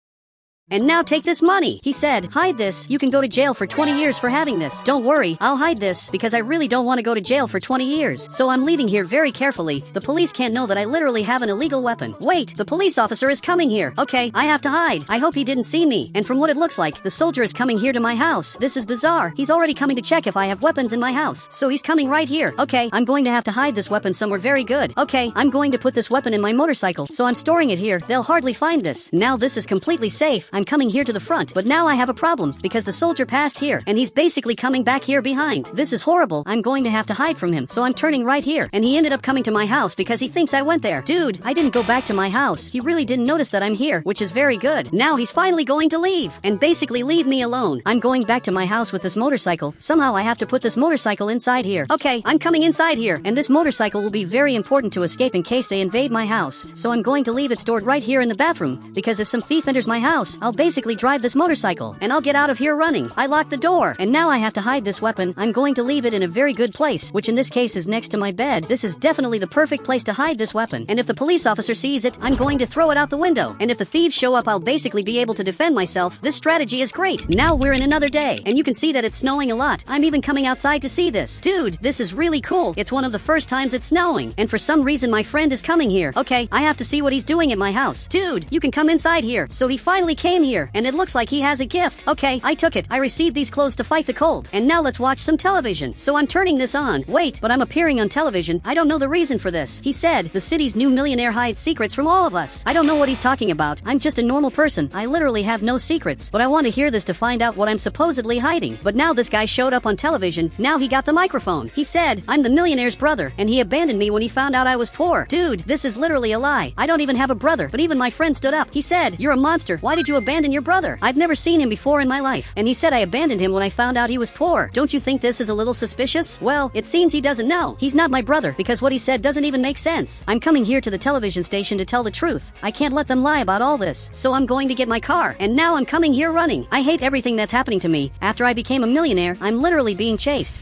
"And now take this money." He said, "Hide this. You can go to jail for 20 years for having this." Don't worry, I'll hide this because I really don't want to go to jail for 20 years. So I'm leaving here very carefully. The police can't know that I literally have an illegal weapon. Wait, the police officer is coming here. Okay, I have to hide. I hope he didn't see me. And from what it looks like, the soldier is coming here to my house. This is bizarre. He's already coming to check if I have weapons in my house. So he's coming right here. Okay, I'm going to have to hide this weapon somewhere very good. Okay, I'm going to put this weapon in my motorcycle. So I'm storing it here. They'll hardly find this. Now this is completely safe. I'm coming here to the front, but now I have a problem because the soldier passed here and he's basically coming back here behind. This is horrible. I'm going to have to hide from him. So I'm turning right here, and he ended up coming to my house because he thinks I went there. Dude, I didn't go back to my house. He really didn't notice that I'm here, which is very good. Now he's finally going to leave and basically leave me alone. I'm going back to my house with this motorcycle. Somehow I have to put this motorcycle inside here. Okay, I'm coming inside here, and this motorcycle will be very important to escape in case they invade my house. So I'm going to leave it stored right here in the bathroom because if some thief enters my house, I'll basically drive this motorcycle and I'll get out of here running. I locked the door, and now I have to hide this weapon. I'm going to leave it in a very good place, which in this case is next to my bed. This is definitely the perfect place to hide this weapon, and if the police officer sees it, I'm going to throw it out the window, and if the thieves show up, I'll basically be able to defend myself. This strategy is great. Now we're in another day, and you can see that it's snowing a lot. I'm even coming outside to see this. Dude, this is really cool. It's one of the first times it's snowing, and for some reason my friend is coming here. Okay, I have to see what he's doing at my house. Dude, you can come inside here. So he finally came here, and it looks like he has a gift. Okay, I took it. I received these clothes to fight the cold. And now let's watch some television. So I'm turning this on. Wait, but I'm appearing on television. I don't know the reason for this. He said, the city's new millionaire hides secrets from all of us. I don't know what he's talking about. I'm just a normal person. I literally have no secrets. But I want to hear this to find out what I'm supposedly hiding. But now this guy showed up on television. Now he got the microphone. He said, I'm the millionaire's brother, and he abandoned me when he found out I was poor. Dude, this is literally a lie. I don't even have a brother, but even my friend stood up. He said, you're a monster. Why did you abandon your brother? I've never seen him before in my life. And he said I abandoned him when I found out he was poor. Don't you think this is a little suspicious? Well, it seems he doesn't know. He's not my brother because what he said doesn't even make sense. I'm coming here to the television station to tell the truth. I can't let them lie about all this. So I'm going to get my car. And now I'm coming here running. I hate everything that's happening to me. After I became a millionaire, I'm literally being chased.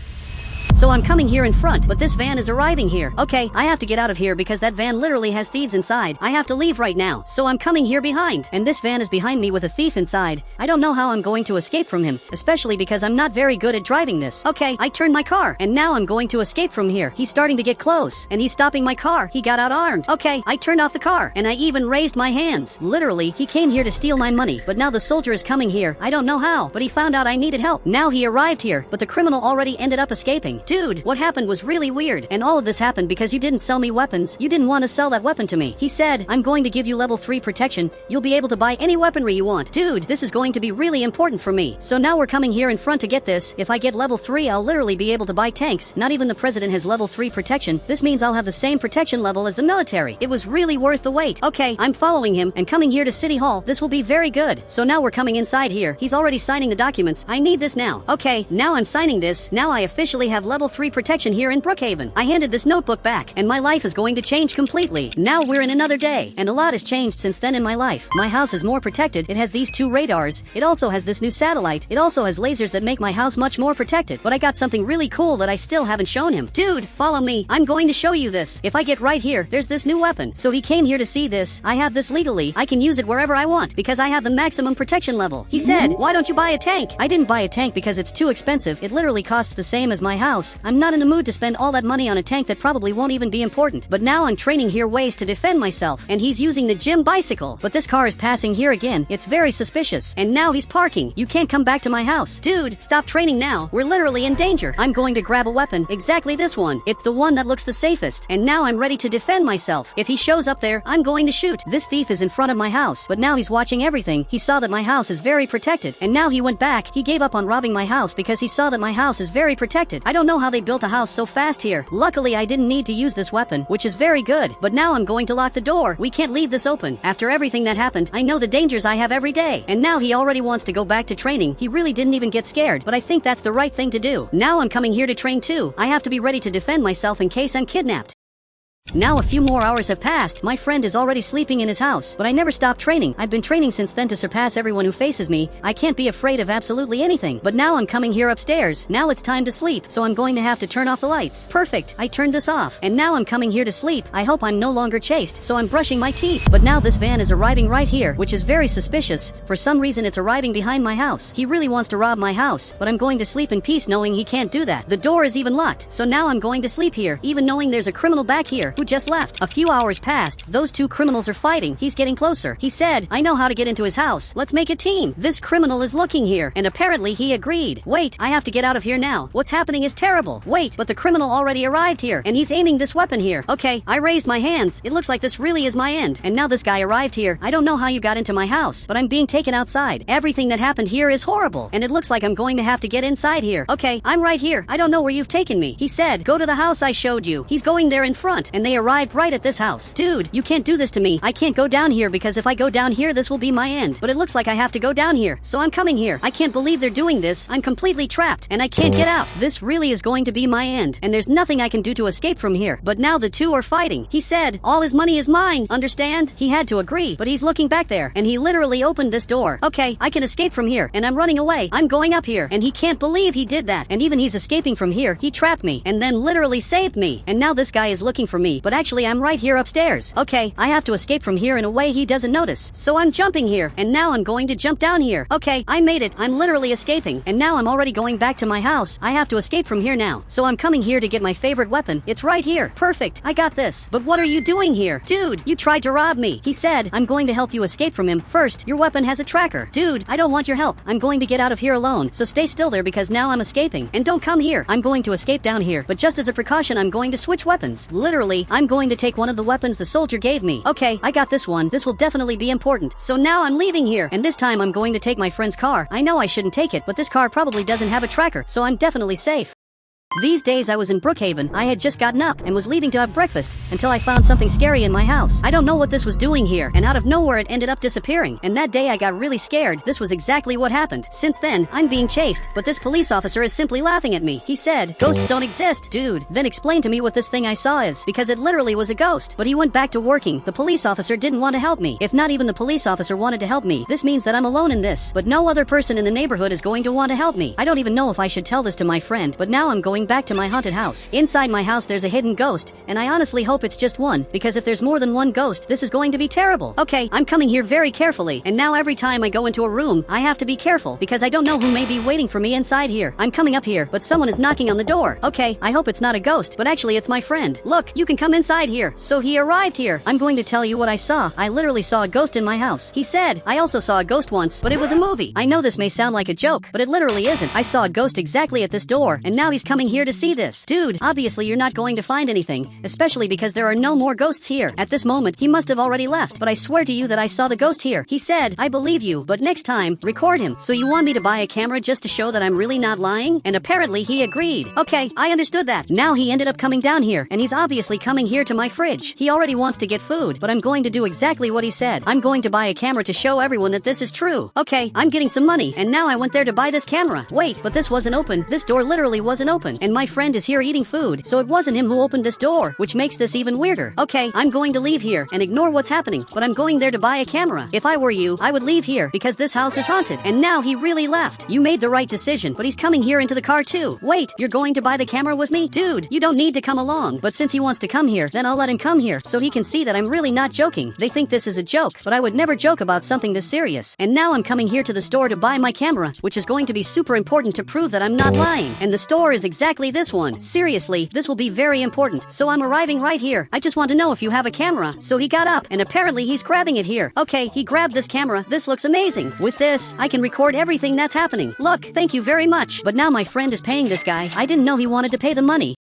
So I'm coming here in front, but this van is arriving here. Okay, I have to get out of here because that van literally has thieves inside. I have to leave right now. So I'm coming here behind, and this van is behind me with a thief inside. I don't know how I'm going to escape from him, especially because I'm not very good at driving this. Okay, I turned my car, and now I'm going to escape from here. He's starting to get close, and he's stopping my car. He got out armed. Okay, I turned off the car, and I even raised my hands. Literally, he came here to steal my money, but now the soldier is coming here. I don't know how, but he found out I needed help. Now he arrived here, but the criminal already ended up escaping. going. Dude, what happened was really weird, and all of this happened because you didn't sell me weapons. You didn't want to sell that weapon to me. He said, I'm going to give you level 3 protection. You'll be able to buy any weaponry you want. Dude, this is going to be really important for me. So now we're coming here in front to get this. If I get level 3, I'll literally be able to buy tanks. Not even the president has level 3 protection. This means I'll have the same protection level as the military. It was really worth the wait. Okay, I'm following him and coming here to City Hall. This will be very good. So now we're coming inside here. He's already signing the documents. I need this now. Okay, now I'm signing this. Now I officially have level 3 protection here in Brookhaven. I handed this notebook back, and my life is going to change completely. Now we're in another day, and a lot has changed since then in my life. My house is more protected. It has these 2 radars. It also has this new satellite. It also has lasers that make my house much more protected. But I got something really cool that I still haven't shown him. Dude, follow me. I'm going to show you this. If I get right here, there's this new weapon. So he came here to see this. I have this legally. I can use it wherever I want because I have the maximum protection level. He said, why don't you buy a tank? I didn't buy a tank because it's too expensive. It literally costs the same as my house. I'm not in the mood to spend all that money on a tank that probably won't even be important. But now I'm training here ways to defend myself, and he's using the gym bicycle. But this car is passing here again. It's very suspicious. And now he's parking. You can't come back to my house. Dude, stop training now. We're literally in danger. I'm going to grab a weapon. Exactly this one. It's the one that looks the safest. And now I'm ready to defend myself. If he shows up there, I'm going to shoot. This thief is in front of my house, but now he's watching everything. He saw that my house is very protected, and now he went back. He gave up on robbing my house because he saw that my house is very protected. I don't know how they built a house so fast here. Luckily, I didn't need to use this weapon, which is very good. But now I'm going to lock the door. We can't leave this open. After everything that happened, I know the dangers I have every day. And now he already wants to go back to training. He really didn't even get scared, but I think that's the right thing to do. Now I'm coming here to train too. I have to be ready to defend myself in case I'm kidnapped. Now a few more hours have passed. My friend is already sleeping in his house, but I never stopped training. I've been training since then to surpass everyone who faces me. I can't be afraid of absolutely anything. But now I'm coming here upstairs. Now it's time to sleep, so I'm going to have to turn off the lights. Perfect. I turned this off. And now I'm coming here to sleep. I hope I'm no longer chased, so I'm brushing my teeth. But now this van is arriving right here, which is very suspicious. For some reason it's arriving behind my house. He really wants to rob my house, but I'm going to sleep in peace knowing he can't do that. The door is even locked, so now I'm going to sleep here, even knowing there's a criminal back here who just left. A few hours passed. Those 2 criminals are fighting. He's getting closer. He said, I know how to get into his house. Let's make a team. This criminal is looking here, and apparently he agreed. Wait, I have to get out of here now. What's happening is terrible. Wait, but the criminal already arrived here, and he's aiming this weapon here. Okay, I raised my hands. It looks like this really is my end. And now this guy arrived here. I don't know how you got into my house, but I'm being taken outside. Everything that happened here is horrible, and it looks like I'm going to have to get inside here. Okay, I'm right here. I don't know where you've taken me. He said, go to the house I showed you. He's going there in front, and they arrived right at this house. Dude, you can't do this to me. I can't go down here because if I go down here, this will be my end. But it looks like I have to go down here, so I'm coming here. I can't believe they're doing this. I'm completely trapped, and I can't get out. This really is going to be my end, and there's nothing I can do to escape from here. But now the 2 are fighting. He said, all his money is mine. Understand? He had to agree, but he's looking back there, and he literally opened this door. Okay, I can escape from here, and I'm running away. I'm going up here, and he can't believe he did that. And even he's escaping from here. He trapped me, and then literally saved me. And now this guy is looking for me, but actually I'm right here upstairs. Okay, I have to escape from here in a way he doesn't notice. So I'm jumping here, and now I'm going to jump down here. Okay, I made it. I'm literally escaping, and now I'm already going back to my house. I have to escape from here now. So I'm coming here to get my favorite weapon. It's right here. Perfect. I got this. But what are you doing here? Dude, you tried to rob me. He said, I'm going to help you escape from him. First, your weapon has a tracker. Dude, I don't want your help. I'm going to get out of here alone. So stay still there because now I'm escaping. And don't come here. I'm going to escape down here. But just as a precaution, I'm going to switch weapons. Literally, I'm going to take one of the weapons the soldier gave me. Okay, I got this one. This will definitely be important. So now I'm leaving here, and this time I'm going to take my friend's car. I know I shouldn't take it, but this car probably doesn't have a tracker, so I'm definitely safe. These days I was in Brookhaven. I had just gotten up and was leaving to have breakfast until I found something scary in my house. I don't know what this was doing here, and out of nowhere it ended up disappearing. And that day I got really scared. This was exactly what happened. Since then, I'm being chased, but this police officer is simply laughing at me. He said, ghosts don't exist. Dude, then explain to me what this thing I saw is, because it literally was a ghost. But he went back to working. The police officer didn't want to help me. If not even the police officer wanted to help me, this means that I'm alone in this. But no other person in the neighborhood is going to want to help me. I don't even know if I should tell this to my friend, but now I'm going back to my haunted house. Inside my house there's a hidden ghost, and I honestly hope it's just one, because if there's more than one ghost, this is going to be terrible. Okay, I'm coming here very carefully, and now every time I go into a room, I have to be careful, because I don't know who may be waiting for me inside here. I'm coming up here, but someone is knocking on the door. Okay, I hope it's not a ghost, but actually it's my friend. Look, you can come inside here. So he arrived here. I'm going to tell you what I saw. I literally saw a ghost in my house. He said, I also saw a ghost once, but it was a movie. I know this may sound like a joke, but it literally isn't. I saw a ghost exactly at this door, and now he's coming here to see this. Dude, obviously you're not going to find anything, especially because there are no more ghosts here. At this moment, he must have already left, but I swear to you that I saw the ghost here. He said, I believe you, but next time, record him. So you want me to buy a camera just to show that I'm really not lying? And apparently he agreed. Okay, I understood that. Now he ended up coming down here, and he's obviously coming here to my fridge. He already wants to get food, but I'm going to do exactly what he said. I'm going to buy a camera to show everyone that this is true. Okay, I'm getting some money, and now I went there to buy this camera. Wait, but this wasn't open. This door literally wasn't open, and my friend is here eating food, so it wasn't him who opened this door, which makes this even weirder. Okay, I'm going to leave here and ignore what's happening, but I'm going there to buy a camera. If I were you, I would leave here because this house is haunted, and now he really left. You made the right decision, but he's coming here into the car too. Wait, you're going to buy the camera with me? Dude, you don't need to come along, but since he wants to come here, then I'll let him come here so he can see that I'm really not joking. They think this is a joke, but I would never joke about something this serious. And now I'm coming here to the store to buy my camera, which is going to be super important to prove that I'm not lying. And the store is exactly this one. Seriously, this will be very important. So I'm arriving right here. I just want to know if you have a camera. So he got up, and apparently he's grabbing it here. Okay, he grabbed this camera. This looks amazing. With this, I can record everything that's happening. Look, thank you very much. But now my friend is paying this guy. I didn't know he wanted to pay the money.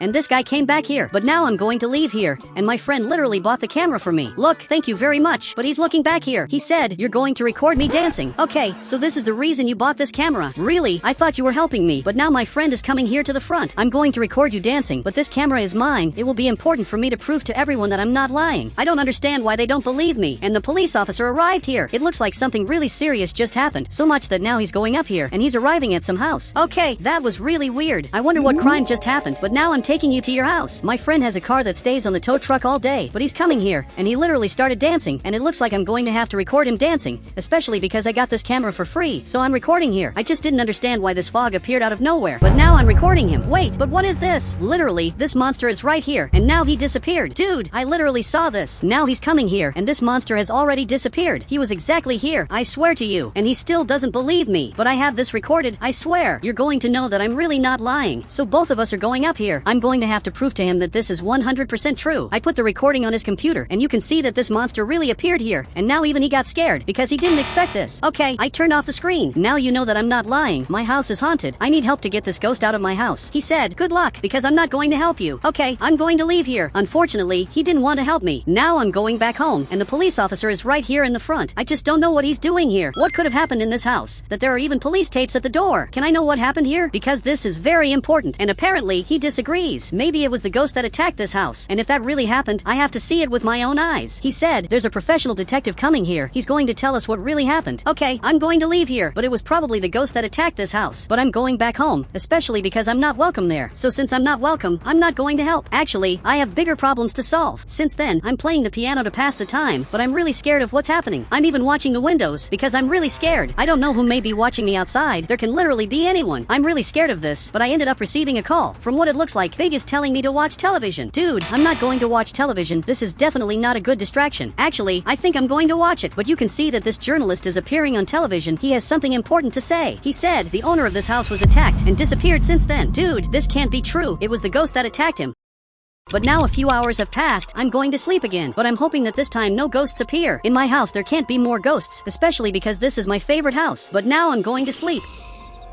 And this guy came back here, but now I'm going to leave here, and my friend literally bought the camera for me. Look, thank you very much, but he's looking back here. He said, you're going to record me dancing. Okay, so this is the reason you bought this camera. Really? I thought you were helping me, but now my friend is coming here to the front. I'm going to record you dancing, but this camera is mine. It will be important for me to prove to everyone that I'm not lying. I don't understand why they don't believe me, and the police officer arrived here. It looks like something really serious just happened, so much that now he's going up here, and he's arriving at some house. Okay, that was really weird. I wonder what crime just happened, but now I'm taking you to your house. My friend has a car that stays on the tow truck all day, but he's coming here, and he literally started dancing, and it looks like I'm going to have to record him dancing, especially because I got this camera for free, so I'm recording here. I just didn't understand why this fog appeared out of nowhere, but now I'm recording him. Wait, but what is this? Literally, this monster is right here, and now he disappeared. Dude, I literally saw this. Now he's coming here, and this monster has already disappeared. He was exactly here, I swear to you, and he still doesn't believe me, but I have this recorded. I swear, you're going to know that I'm really not lying, so both of us are going up here. I'm going to have to prove to him that this is 100% true. I put the recording on his computer, and you can see that this monster really appeared here, and now even he got scared because he didn't expect this. Okay, I turned off the screen. Now you know that I'm not lying. My house is haunted. I need help to get this ghost out of my house. He said, good luck, because I'm not going to help you. Okay, I'm going to leave here. Unfortunately, he didn't want to help me. Now I'm going back home, and the police officer is right here in the front. I just don't know what he's doing here. What could have happened in this house? That there are even police tapes at the door. Can I know what happened here? Because this is very important, and apparently he disagrees. Maybe it was the ghost that attacked this house, and if that really happened, I have to see it with my own eyes. He said, there's a professional detective coming here. He's going to tell us what really happened. Okay, I'm going to leave here, but it was probably the ghost that attacked this house. But I'm going back home, especially because I'm not welcome there. So since I'm not welcome, I'm not going to help. Actually, I have bigger problems to solve. Since then, I'm playing the piano to pass the time, but I'm really scared of what's happening. I'm even watching the windows because I'm really scared. I don't know who may be watching me outside. There can literally be anyone. I'm really scared of this, but I ended up receiving a call. From what it looks like, Big is telling me to watch television. Dude, I'm not going to watch television. This is definitely not a good distraction. Actually, I think I'm going to watch it, but you can see that this journalist is appearing on television. He has something important to say. He said the owner of this house was attacked and disappeared since then. Dude, this can't be true. It was the ghost that attacked him. But now a few hours have passed, I'm going to sleep again, but I'm hoping that this time no ghosts appear. In my house there can't be more ghosts, especially because this is my favorite house. But now I'm going to sleep.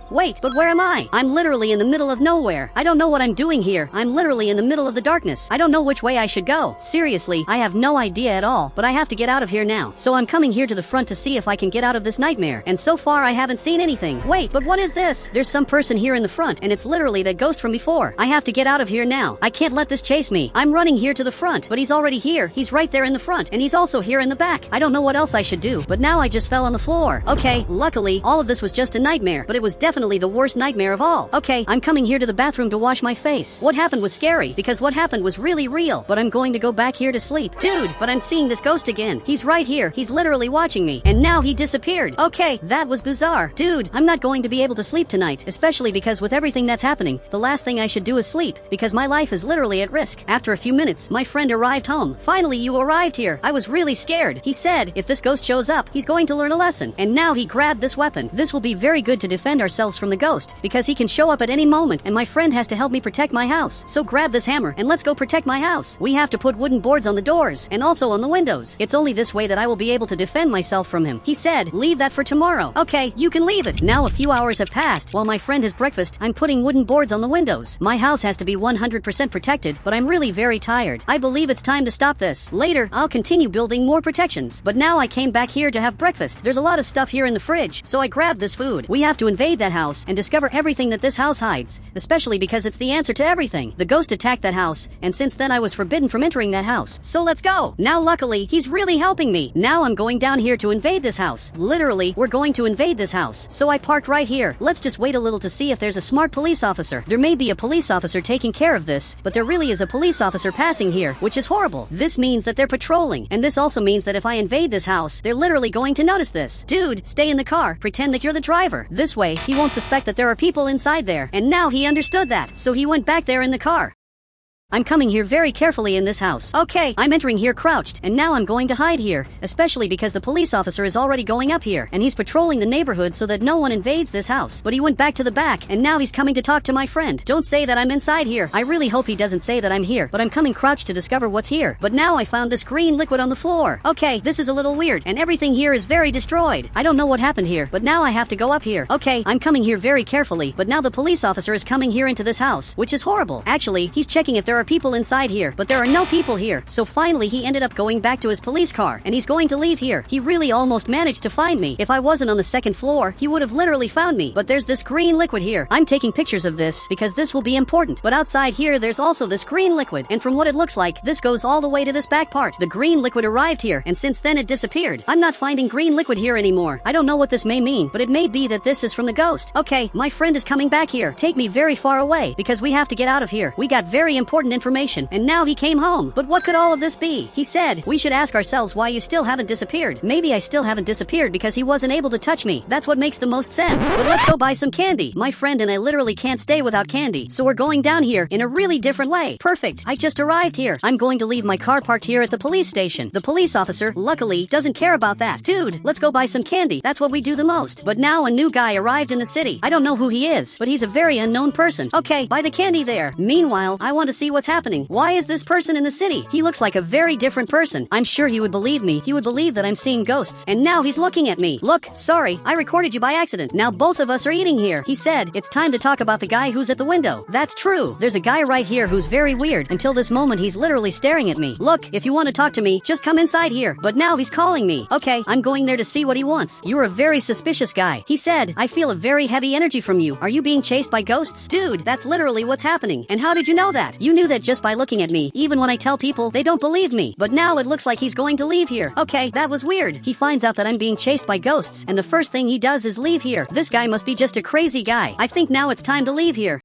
Wait, but where am I? I'm literally in the middle of nowhere. I don't know what I'm doing here. I'm literally in the middle of the darkness. I don't know which way I should go. Seriously, I have no idea at all, but I have to get out of here now. So I'm coming here to the front to see if I can get out of this nightmare. And so far I haven't seen anything. Wait, but what is this? There's some person here in the front, and it's literally that ghost from before. I have to get out of here now. I can't let this chase me. I'm running here to the front, but he's already here. He's right there in the front, and he's also here in the back. I don't know what else I should do, but now I just fell on the floor. Okay, luckily, all of this was just a nightmare, but it was definitely the worst nightmare of all. Okay, I'm coming here to the bathroom to wash my face. What happened was scary, because what happened was really real, but I'm going to go back here to sleep. Dude, but I'm seeing this ghost again. He's right here. He's literally watching me, and now he disappeared. Okay, that was bizarre. Dude, I'm not going to be able to sleep tonight, especially because with everything that's happening, the last thing I should do is sleep, because my life is literally at risk. After a few minutes, my friend arrived home. Finally, you arrived here. I was really scared. He said, if this ghost shows up, he's going to learn a lesson. And now he grabbed this weapon. This will be very good to defend ourselves ourselves from the ghost, because he can show up at any moment and my friend has to help me protect my house. So grab this hammer and let's go protect my house. We have to put wooden boards on the doors and also on the windows. It's only this way that I will be able to defend myself from him. He said, leave that for tomorrow. Okay, you can leave it. Now a few hours have passed. While my friend has breakfast, I'm putting wooden boards on the windows. My house has to be 100% protected, but I'm really very tired. I believe it's time to stop this. Later, I'll continue building more protections. But now I came back here to have breakfast. There's a lot of stuff here in the fridge, so I grabbed this food. We have to invade that house and discover everything that this house hides, especially because it's the answer to everything. The ghost attacked that house, and since then I was forbidden from entering that house. So let's go. Now luckily, he's really helping me. Now I'm going down here to invade this house. Literally, we're going to invade this house. So I parked right here. Let's just wait a little to see if there's a smart police officer. There may be a police officer taking care of this, but there really is a police officer passing here, which is horrible. This means that they're patrolling, and this also means that if I invade this house, they're literally going to notice this. Dude, stay in the car. Pretend that you're the driver. This way, he won't suspect that there are people inside there. And now he understood that, so he went back there in the car. I'm coming here very carefully in this house. Okay, I'm entering here crouched, and now I'm going to hide here, especially because the police officer is already going up here, and he's patrolling the neighborhood so that no one invades this house. But he went back to the back, and now he's coming to talk to my friend. Don't say that I'm inside here. I really hope he doesn't say that I'm here, but I'm coming crouched to discover what's here. But now I found this green liquid on the floor. Okay, this is a little weird, and everything here is very destroyed. I don't know what happened here, but now I have to go up here. Okay, I'm coming here very carefully, but now the police officer is coming here into this house, which is horrible. Actually, he's checking if there are people inside here, but there are no people here. So finally he ended up going back to his police car, and he's going to leave here. He really almost managed to find me. If I wasn't on the second floor, he would have literally found me. But there's this green liquid here. I'm taking pictures of this because this will be important. But outside here, there's also this green liquid, and from what it looks like, this goes all the way to this back part. The green liquid arrived here, and since then it disappeared. I'm not finding green liquid here anymore. I don't know what this may mean, but it may be that this is from the ghost. Okay, my friend is coming back here. Take me very far away, because we have to get out of here. We got very important information, and now he came home. But what could all of this be? He said, we should ask ourselves why you still haven't disappeared. Maybe I still haven't disappeared because he wasn't able to touch me. That's what makes the most sense. But let's go buy some candy. My friend and I literally can't stay without candy, so we're going down here in a really different way. Perfect. I just arrived here. I'm going to leave my car parked here at the police station. The police officer, luckily, doesn't care about that. Dude, let's go buy some candy. That's what we do the most. But now a new guy arrived in the city. I don't know who he is, but he's a very unknown person. Okay, buy the candy there. Meanwhile, I want to see what's happening. Why is this person in the city? He looks like a very different person. I'm sure he would believe me. He would believe that I'm seeing ghosts. And now he's looking at me. Look, sorry, I recorded you by accident. Now both of us are eating here. He said, it's time to talk about the guy who's at the window. That's true. There's a guy right here who's very weird. Until this moment, he's literally staring at me. Look, if you want to talk to me, just come inside here. But now he's calling me. Okay, I'm going there to see what he wants. You're a very suspicious guy. He said, I feel a very heavy energy from you. Are you being chased by ghosts? Dude, that's literally what's happening. And how did you know that? You knew that just by looking at me. Even when I tell people, they don't believe me. But now it looks like he's going to leave here. Okay, that was weird. He finds out that I'm being chased by ghosts, and the first thing he does is leave here. This guy must be just a crazy guy. I think now it's time to leave here.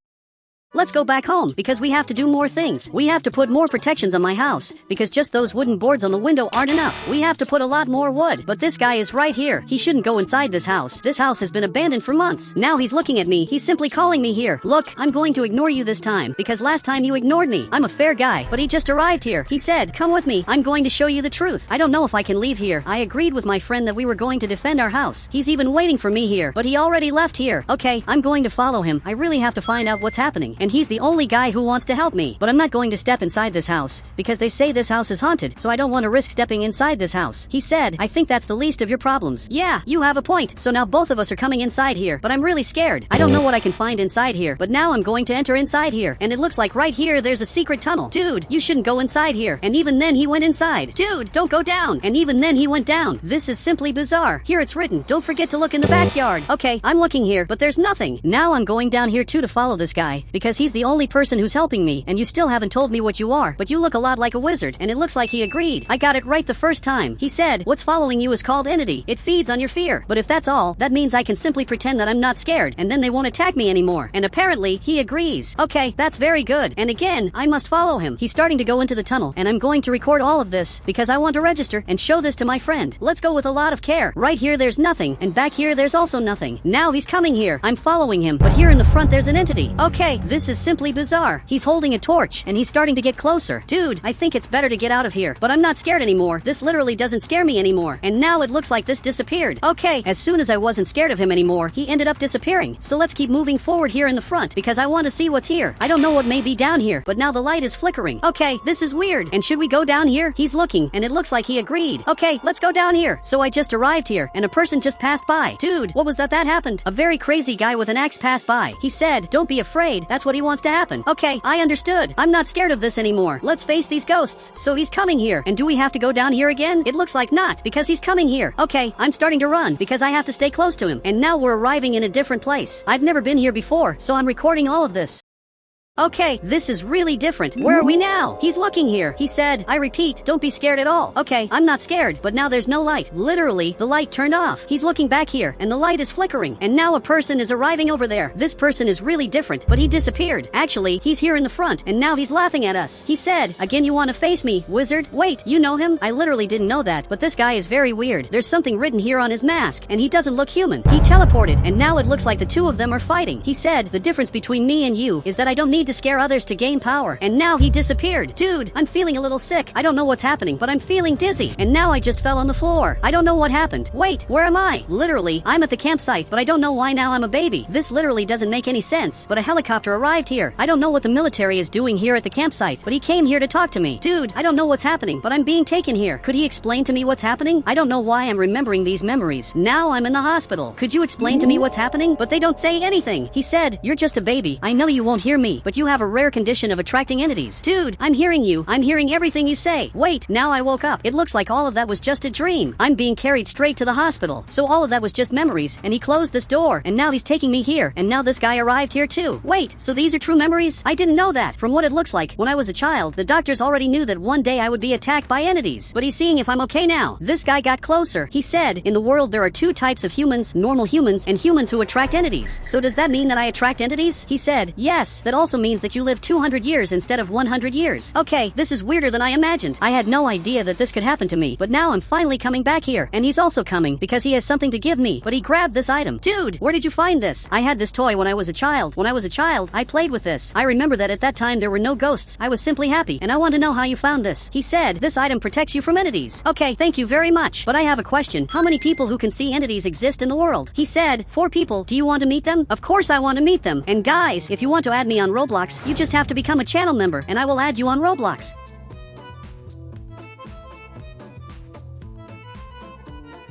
Let's go back home, because we have to do more things. We have to put more protections on my house, because just those wooden boards on the window aren't enough. We have to put a lot more wood. But this guy is right here. He shouldn't go inside this house. This house has been abandoned for months. Now he's looking at me. He's simply calling me here. Look, I'm going to ignore you this time, because last time you ignored me. I'm a fair guy, but he just arrived here. He said, come with me. I'm going to show you the truth. I don't know if I can leave here. I agreed with my friend that we were going to defend our house. He's even waiting for me here, but he already left here. Okay, I'm going to follow him. I really have to find out what's happening. And he's the only guy who wants to help me. But I'm not going to step inside this house, because they say this house is haunted, so I don't want to risk stepping inside this house. He said, I think that's the least of your problems. Yeah, you have a point. So now both of us are coming inside here, but I'm really scared. I don't know what I can find inside here, but now I'm going to enter inside here, and it looks like right here there's a secret tunnel. Dude, you shouldn't go inside here. And even then he went inside. Dude, don't go down. And even then he went down. This is simply bizarre. Here it's written, don't forget to look in the backyard. Okay, I'm looking here, but there's nothing. Now I'm going down here too to follow this guy, because he's the only person who's helping me, and you still haven't told me what you are, but you look a lot like a wizard, and it looks like he agreed. I got it right the first time. He said, what's following you is called entity. It feeds on your fear. But if that's all, that means I can simply pretend that I'm not scared, and then they won't attack me anymore. And apparently, he agrees. Okay, that's very good. And again, I must follow him. He's starting to go into the tunnel, and I'm going to record all of this, because I want to register and show this to my friend. Let's go with a lot of care. Right here there's nothing, and back here there's also nothing. Now he's coming here. I'm following him, but here in the front there's an entity. Okay, this This is simply bizarre. He's holding a torch, and he's starting to get closer. Dude, I think it's better to get out of here. But I'm not scared anymore. This literally doesn't scare me anymore. And now it looks like this disappeared. Okay, as soon as I wasn't scared of him anymore, he ended up disappearing. So let's keep moving forward here in the front, because I want to see what's here. I don't know what may be down here, but now the light is flickering. Okay, this is weird. And should we go down here? He's looking, and it looks like he agreed. Okay, let's go down here. So I just arrived here, and a person just passed by. Dude, what was that happened? A very crazy guy with an axe passed by. He said, don't be afraid. That's what he wants to happen. Okay, I understood. I'm not scared of this anymore. Let's face these ghosts. So he's coming here. And do we have to go down here again? It looks like not, because he's coming here. Okay, I'm starting to run, because I have to stay close to him. And now we're arriving in a different place. I've never been here before, so I'm recording all of this. Okay, this is really different. Where are we now? He's looking here. He said, I repeat, don't be scared at all. Okay, I'm not scared, but now there's no light. Literally, the light turned off. He's looking back here, and the light is flickering. And now a person is arriving over there. This person is really different, but he disappeared. Actually, he's here in the front, and now he's laughing at us. He said, again you want to face me, wizard? Wait, you know him? I literally didn't know that, but this guy is very weird. There's something written here on his mask, and he doesn't look human. He teleported, and now it looks like the two of them are fighting. He said, the difference between me and you is that I don't need to scare others to gain power. And now he disappeared. Dude, I'm feeling a little sick. I don't know what's happening, but I'm feeling dizzy. And now I just fell on the floor. I don't know what happened. Wait, where am I? Literally, I'm at the campsite, but I don't know why now I'm a baby. This literally doesn't make any sense. But a helicopter arrived here. I don't know what the military is doing here at the campsite, but he came here to talk to me. Dude, I don't know what's happening, but I'm being taken here. Could he explain to me what's happening? I don't know why I'm remembering these memories. Now I'm in the hospital. Could you explain to me what's happening? But they don't say anything. He said, you're just a baby. I know you won't hear me, but you have a rare condition of attracting entities. Dude, I'm hearing you. I'm hearing everything you say. Wait, now I woke up. It looks like all of that was just a dream. I'm being carried straight to the hospital. So all of that was just memories, and he closed this door, and now he's taking me here, and now this guy arrived here too. Wait, so these are true memories? I didn't know that. From what it looks like, when I was a child, the doctors already knew that one day I would be attacked by entities. But he's seeing if I'm okay now. This guy got closer. He said, in the world there are two types of humans, normal humans, and humans who attract entities. So does that mean that I attract entities? He said, yes, that also means that you live 200 years instead of 100 years. Okay, this is weirder than I imagined. I had no idea that this could happen to me, but now I'm finally coming back here, and he's also coming because he has something to give me, but he grabbed this item. Dude, where did you find this? I had this toy when I was a child. When I was a child, I played with this. I remember that at that time there were no ghosts. I was simply happy, and I want to know how you found this. He said, this item protects you from entities. Okay, thank you very much, but I have a question. How many people who can see entities exist in the world? He said, 4 people. Do you want to meet them? Of course I want to meet them. And guys, if you want to add me on Roblox, you just have to become a channel member, and I will add you on Roblox.